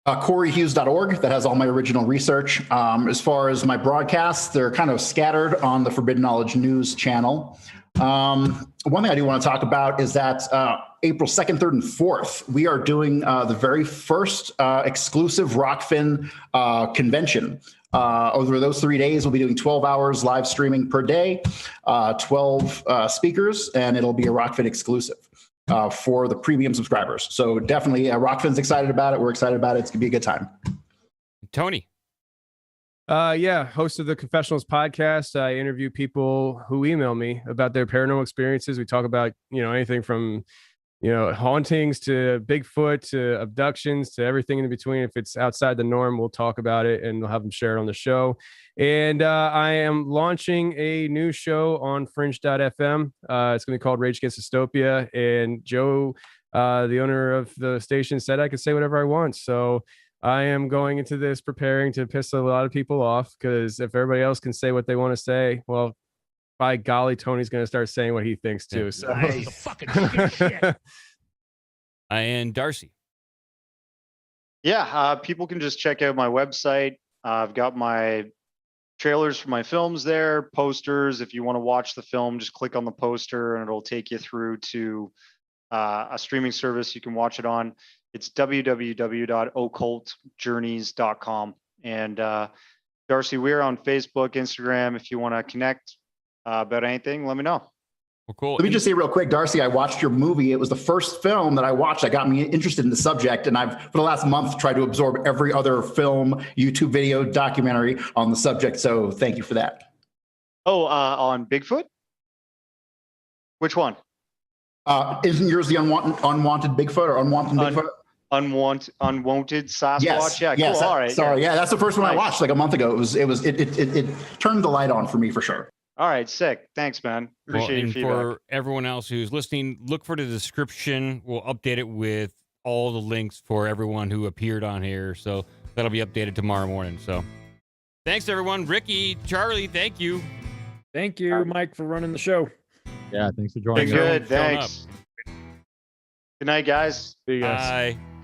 CoreyHughes.org. That has all my original research. As far as my broadcasts, they're kind of scattered on the Forbidden Knowledge News channel. One thing I do want to talk about is that April 2nd, 3rd, and 4th, we are doing the very first exclusive Rockfin convention. Over those 3 days, we'll be doing 12 hours live streaming per day, 12 speakers, and it'll be a Rockfin exclusive for the premium subscribers. So definitely, Rockfin's excited about it. We're excited about it. It's going to be a good time. Tony. Yeah, host of the Confessionals podcast. I interview people who email me about their paranormal experiences. We talk about, anything from, hauntings to Bigfoot to abductions to everything in between. If it's outside the norm, we'll talk about it and we'll have them share it on the show. And I am launching a new show on Fringe.fm. It's going to be called Rage Against Dystopia. And Joe, the owner of the station, said I could say whatever I want. So I am going into this preparing to piss a lot of people off, because if everybody else can say what they want to say, well, by golly, Tony's going to start saying what he thinks too. Yeah. So, Nice. And Darcy. Yeah, people can just check out my website. I've got my trailers for my films there, posters. If you want to watch the film, just click on the poster and it'll take you through to a streaming service you can watch it on. It's www.occultjourneys.com. And Darcy, we're on Facebook, Instagram. If you want to connect about anything, let me know. Well, cool. Let me just say real quick, Darcy, I watched your movie. It was the first film that I watched that got me interested in the subject. And I've, for the last month, tried to absorb every other film, YouTube video, documentary on the subject. So thank you for that. Oh, on Bigfoot? Which one? Isn't yours the unwanted Bigfoot or unwanted Bigfoot? Unwanted Sasquatch. Yes. Yeah, yes, cool. All right. Sorry. Yeah, that's the first one I Nice. watched like a month ago. It turned the light on for me for sure. All right, sick. Thanks, man. Appreciate your and feedback. for everyone else who's listening, look for the description. We'll update it with all the links for everyone who appeared on here. So that'll be updated tomorrow morning. So thanks, everyone. Ricky, Charlie, thank you. Thank you, Mike, for running the show. Yeah, thanks for joining Been us. good. Thanks. Good night, guys. See you guys. Bye.